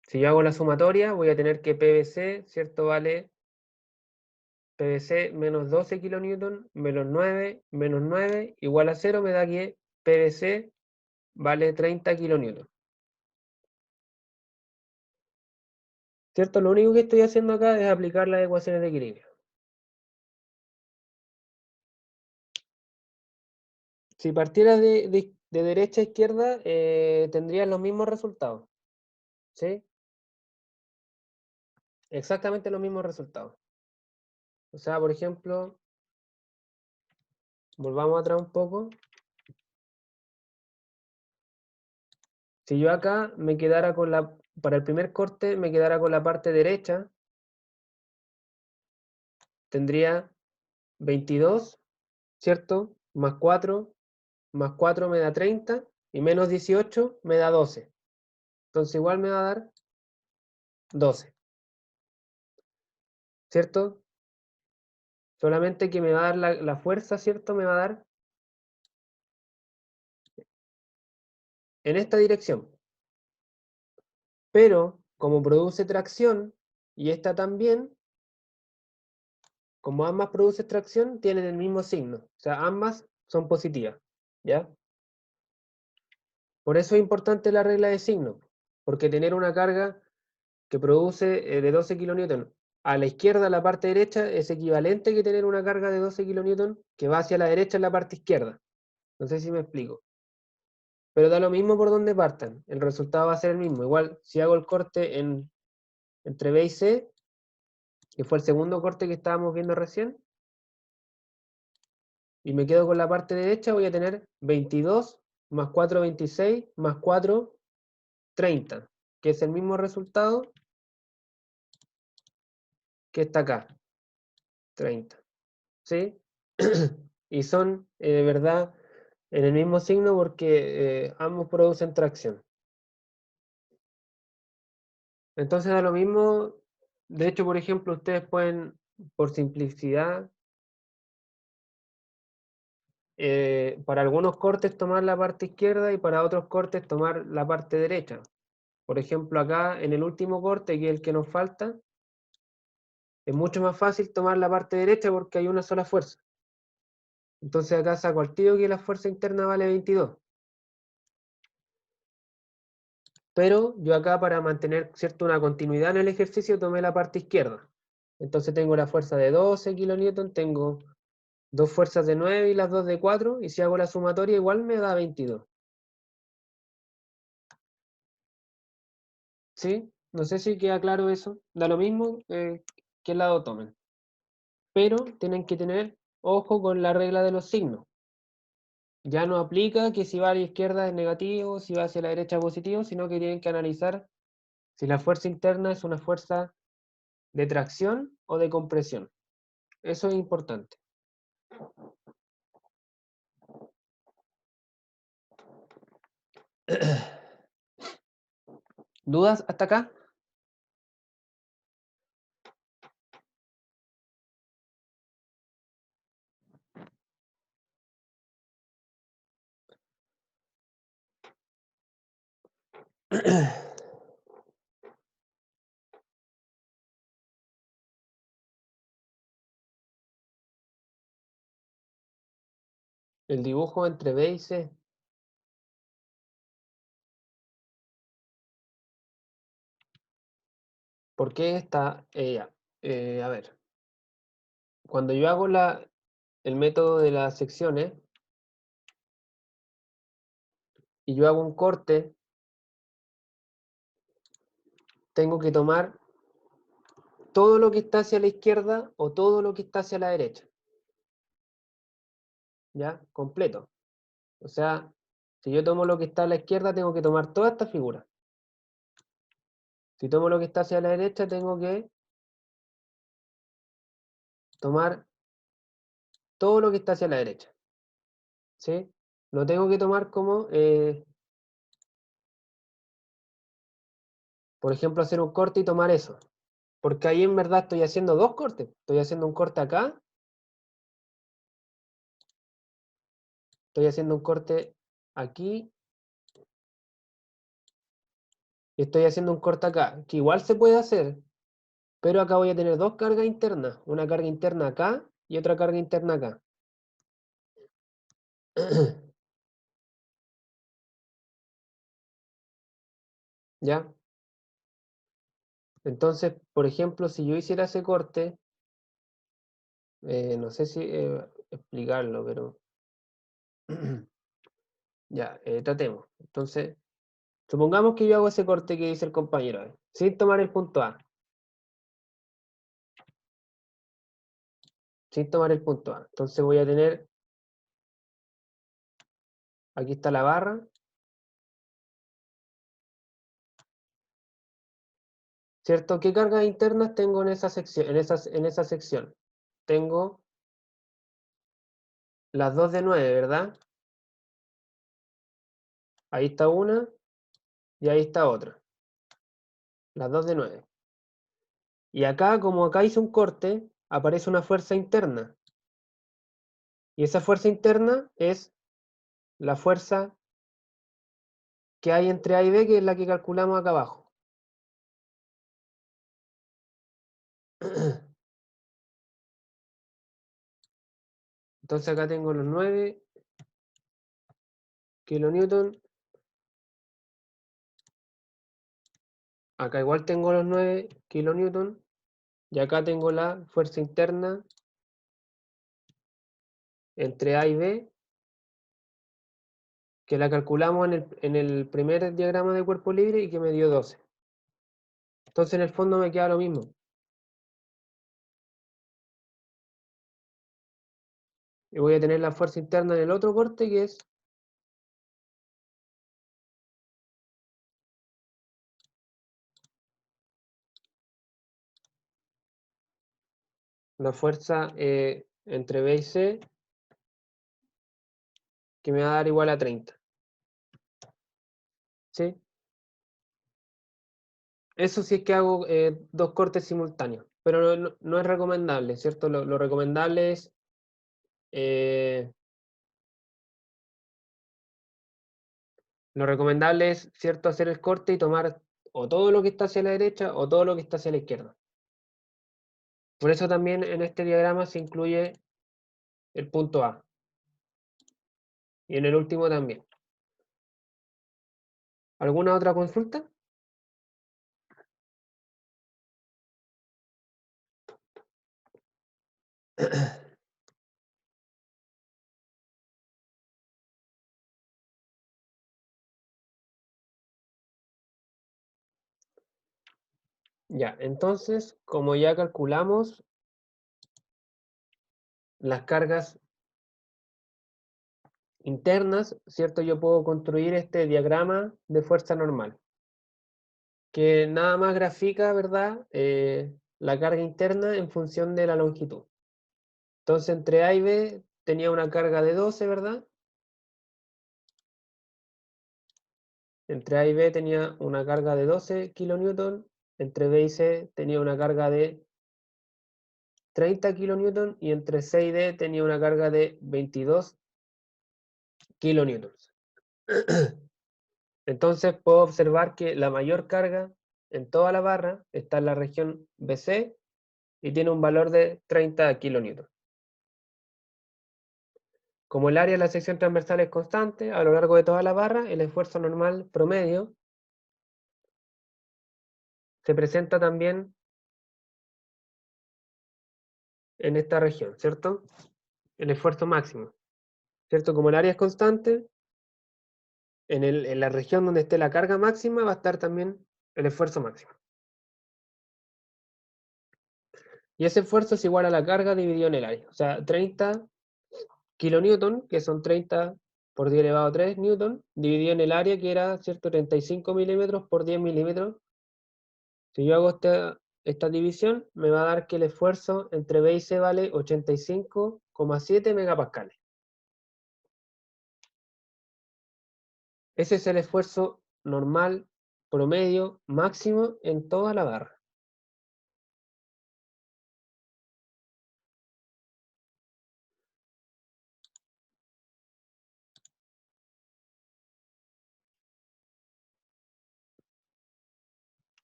Si yo hago la sumatoria, voy a tener que PVC, ¿cierto?, vale PVC menos 12 kN menos 9 igual a 0, me da que PVC vale 30 kN. ¿Cierto? Lo único que estoy haciendo acá es aplicar las ecuaciones de equilibrio. Si partiera de derecha a izquierda, tendrías los mismos resultados. ¿Sí? Exactamente los mismos resultados. O sea, por ejemplo, volvamos atrás un poco. Si yo acá me quedara con para el primer corte, me quedara con la parte derecha, tendría 22, ¿cierto? Más 4 me da 30, y menos 18 me da 12. Entonces igual me va a dar 12, ¿cierto? Solamente que me va a dar la fuerza, ¿cierto? Me va a dar en esta dirección. Pero, como produce tracción, y esta también, como ambas producen tracción, tienen el mismo signo. O sea, ambas son positivas, ¿ya? Por eso es importante la regla de signo, porque tener una carga que produce de 12 kN a la izquierda, a la parte derecha, es equivalente que tener una carga de 12 kN que va hacia la derecha en la parte izquierda. No sé si me explico. Pero da lo mismo por donde partan, el resultado va a ser el mismo. Igual, si hago el corte entre B y C, que fue el segundo corte que estábamos viendo recién, y me quedo con la parte derecha, voy a tener 22 más 4, 26, más 4, 30, que es el mismo resultado que está acá, 30. ¿Sí? Y son, de verdad, en el mismo signo porque ambos producen tracción. Entonces da lo mismo. De hecho, por ejemplo, ustedes pueden, por simplicidad, para algunos cortes tomar la parte izquierda y para otros cortes tomar la parte derecha. Por ejemplo, acá en el último corte, que es el que nos falta, es mucho más fácil tomar la parte derecha porque hay una sola fuerza. Entonces acá saco al tiro que la fuerza interna vale 22. Pero yo acá, para mantener, ¿cierto?, una continuidad en el ejercicio, tomé la parte izquierda. Entonces tengo la fuerza de 12 kN, tengo dos fuerzas de 9 y las dos de 4, y si hago la sumatoria igual me da 22. ¿Sí? No sé si queda claro eso. Da lo mismo qué lado tomen. Pero tienen que tener ojo con la regla de los signos. Ya no aplica que si va a la izquierda es negativo, si va hacia la derecha es positivo, sino que tienen que analizar si la fuerza interna es una fuerza de tracción o de compresión. Eso es importante. ¿Dudas hasta acá? El dibujo entre B y C. ¿Por qué está ella? A ver, cuando yo hago el método de las secciones y yo hago un corte, tengo que tomar todo lo que está hacia la izquierda o todo lo que está hacia la derecha. ¿Ya? Completo. O sea, si yo tomo lo que está a la izquierda, tengo que tomar toda esta figura. Si tomo lo que está hacia la derecha, tengo que tomar todo lo que está hacia la derecha. ¿Sí? No tengo que tomar como, por ejemplo, hacer un corte y tomar eso. Porque ahí en verdad estoy haciendo dos cortes. Estoy haciendo un corte acá, estoy haciendo un corte aquí, y estoy haciendo un corte acá, que igual se puede hacer, pero acá voy a tener dos cargas internas. Una carga interna acá y otra carga interna acá. ¿Ya? Entonces, por ejemplo, si yo hiciera ese corte, no sé si explicarlo, pero ya, tratemos. Entonces, supongamos que yo hago ese corte que dice el compañero, sin tomar el punto A, sin tomar el punto A. Entonces voy a tener, aquí está la barra, ¿cierto? ¿Qué cargas internas tengo en esa sección? En esa sección tengo las dos de 9, ¿verdad? Ahí está una y ahí está otra. Las dos de 9. Y acá, como acá hice un corte, aparece una fuerza interna. Y esa fuerza interna es la fuerza que hay entre A y B, que es la que calculamos acá abajo. Entonces acá tengo los 9 kilonewton Acá igual tengo los 9 kilonewton. Y acá tengo la fuerza interna entre A y B, que la calculamos en el primer diagrama de cuerpo libre y que me dio 12. Entonces en el fondo me queda lo mismo. Y voy a tener la fuerza interna en el otro corte, que es la fuerza entre B y C, que me va a dar igual a 30. ¿Sí? Eso sí es que hago dos cortes simultáneos, pero no es recomendable, ¿cierto? Lo recomendable es ¿cierto?, hacer el corte y tomar o todo lo que está hacia la derecha o todo lo que está hacia la izquierda. Por eso también en este diagrama se incluye el punto A. Y en el último también. ¿Alguna otra consulta? Ya, entonces, como ya calculamos las cargas internas, ¿cierto? Yo puedo construir este diagrama de fuerza normal, que nada más grafica, ¿verdad?, la carga interna en función de la longitud. Entonces, entre A y B tenía una carga de 12, ¿verdad? Entre A y B tenía una carga de 12 kilonewton, entre B y C tenía una carga de 30 kilonewton y entre C y D tenía una carga de 22 kilonewtons. Entonces puedo observar que la mayor carga en toda la barra está en la región BC y tiene un valor de 30 kilonewtons. Como el área de la sección transversal es constante a lo largo de toda la barra, el esfuerzo normal promedio se presenta también en esta región, ¿cierto? El esfuerzo máximo, ¿cierto? Como el área es constante, en la región donde esté la carga máxima va a estar también el esfuerzo máximo. Y ese esfuerzo es igual a la carga dividido en el área. O sea, 30 kilonewton, que son 30 por 10 elevado a 3 newton, dividido en el área, que era, ¿cierto?, 35 milímetros por 10 milímetros. Si yo hago esta división, me va a dar que el esfuerzo entre B y C vale 85,7 megapascales. Ese es el esfuerzo normal, promedio, máximo en toda la barra.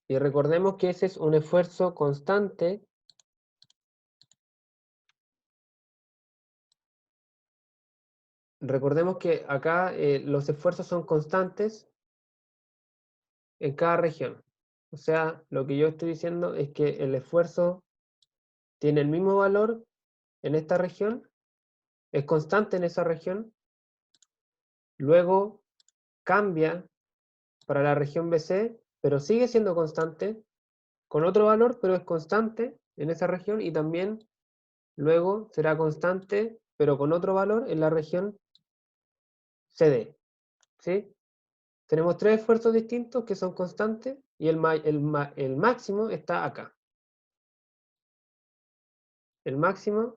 Y recordemos que ese es un esfuerzo constante. Recordemos que acá los esfuerzos son constantes en cada región. O sea, lo que yo estoy diciendo es que el esfuerzo tiene el mismo valor en esta región, es constante en esa región, luego cambia para la región BC, pero sigue siendo constante con otro valor, pero es constante en esa región y también luego será constante, pero con otro valor en la región CD. ¿Sí? Tenemos tres esfuerzos distintos que son constantes y el máximo está acá. El máximo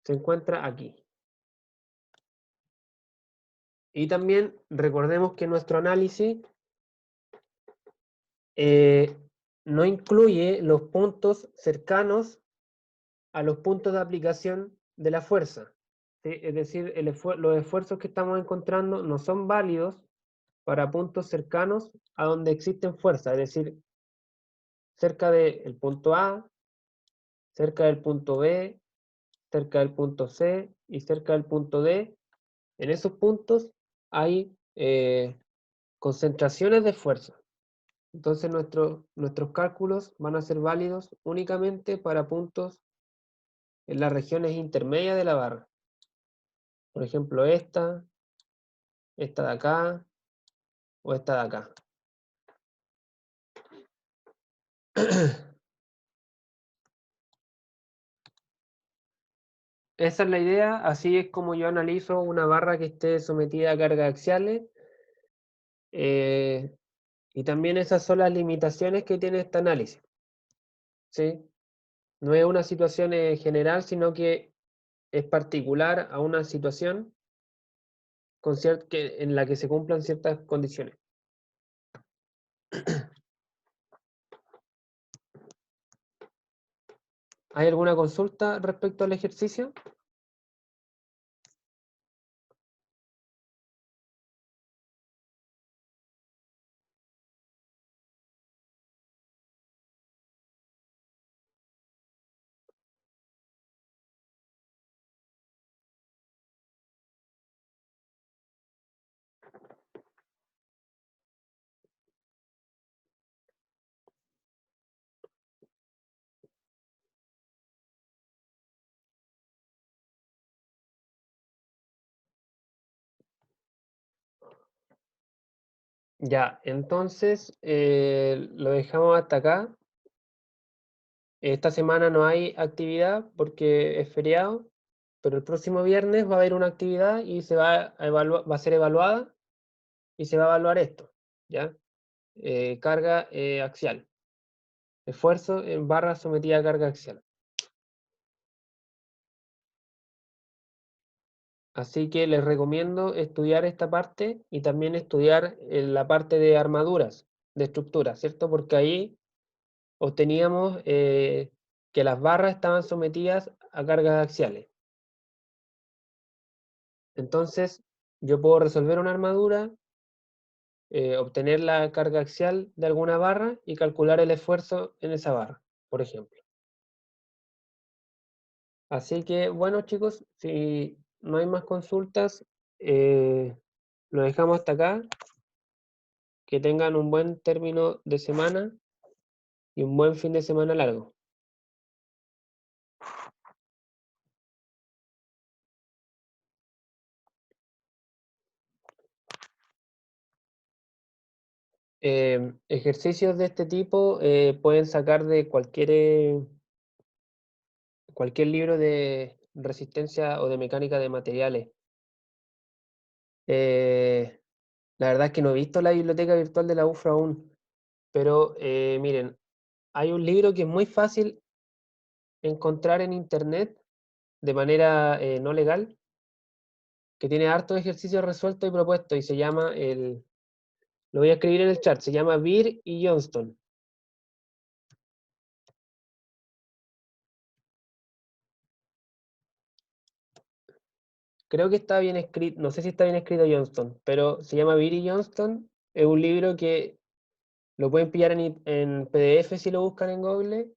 se encuentra aquí. Y también recordemos que nuestro análisis no incluye los puntos cercanos a los puntos de aplicación de la fuerza. ¿Sí? Es decir, los esfuerzos que estamos encontrando no son válidos para puntos cercanos a donde existen fuerzas, es decir, cerca del punto A, cerca del punto B, cerca del punto C y cerca del punto D. En esos puntos hay concentraciones de fuerza. Entonces nuestros cálculos van a ser válidos únicamente para puntos en las regiones intermedias de la barra. Por ejemplo, esta de acá o esta de acá. Esa es la idea, así es como yo analizo una barra que esté sometida a cargas axiales. Y también esas son las limitaciones que tiene este análisis. ¿Sí? No es una situación general, sino que es particular a una situación en la que se cumplan ciertas condiciones. ¿Hay alguna consulta respecto al ejercicio? Ya, entonces lo dejamos hasta acá. Esta semana no hay actividad porque es feriado, pero el próximo viernes va a haber una actividad y va a ser evaluada y se va a evaluar esto, ¿ya? Carga axial. Esfuerzo en barra sometida a carga axial. Así que les recomiendo estudiar esta parte y también estudiar la parte de armaduras, de estructura, ¿cierto? Porque ahí obteníamos que las barras estaban sometidas a cargas axiales. Entonces, yo puedo resolver una armadura, obtener la carga axial de alguna barra y calcular el esfuerzo en esa barra, por ejemplo. Así que, bueno, chicos, si no hay más consultas, lo dejamos hasta acá. Que tengan un buen término de semana y un buen fin de semana largo. Ejercicios de este tipo pueden sacar de cualquier libro de resistencia o de mecánica de materiales. La verdad es que no he visto la biblioteca virtual de la UFRA aún, pero miren, hay un libro que es muy fácil encontrar en internet de manera no legal, que tiene hartos ejercicios resueltos y propuestos y se llama lo voy a escribir en el chat, se llama Beer y Johnston. Creo que está bien escrito, no sé si está bien escrito Johnston, pero se llama Beer y Johnston. Es un libro que lo pueden pillar en PDF si lo buscan en Google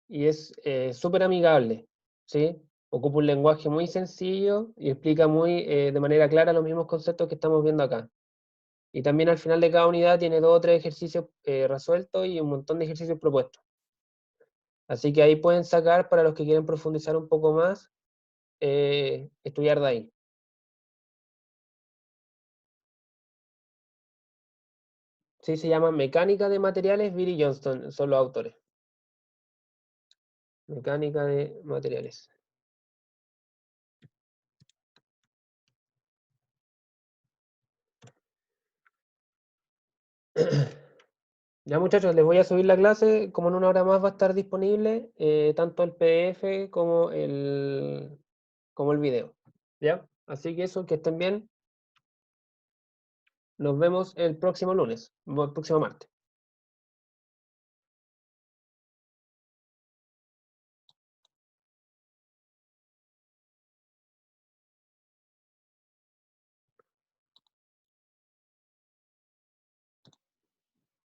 y es súper amigable, ¿sí? Ocupa un lenguaje muy sencillo y explica de manera clara los mismos conceptos que estamos viendo acá. Y también al final de cada unidad tiene 2 o 3 ejercicios resueltos y un montón de ejercicios propuestos. Así que ahí pueden sacar, para los que quieren profundizar un poco más, estudiar de ahí. Sí, se llama Mecánica de Materiales, Beer y Johnston, son los autores. Mecánica de Materiales. Ya muchachos, les voy a subir la clase, como en una hora más va a estar disponible, tanto el PDF como el video. ¿Ya? Así que eso, que estén bien. Nos vemos el próximo lunes, el próximo martes.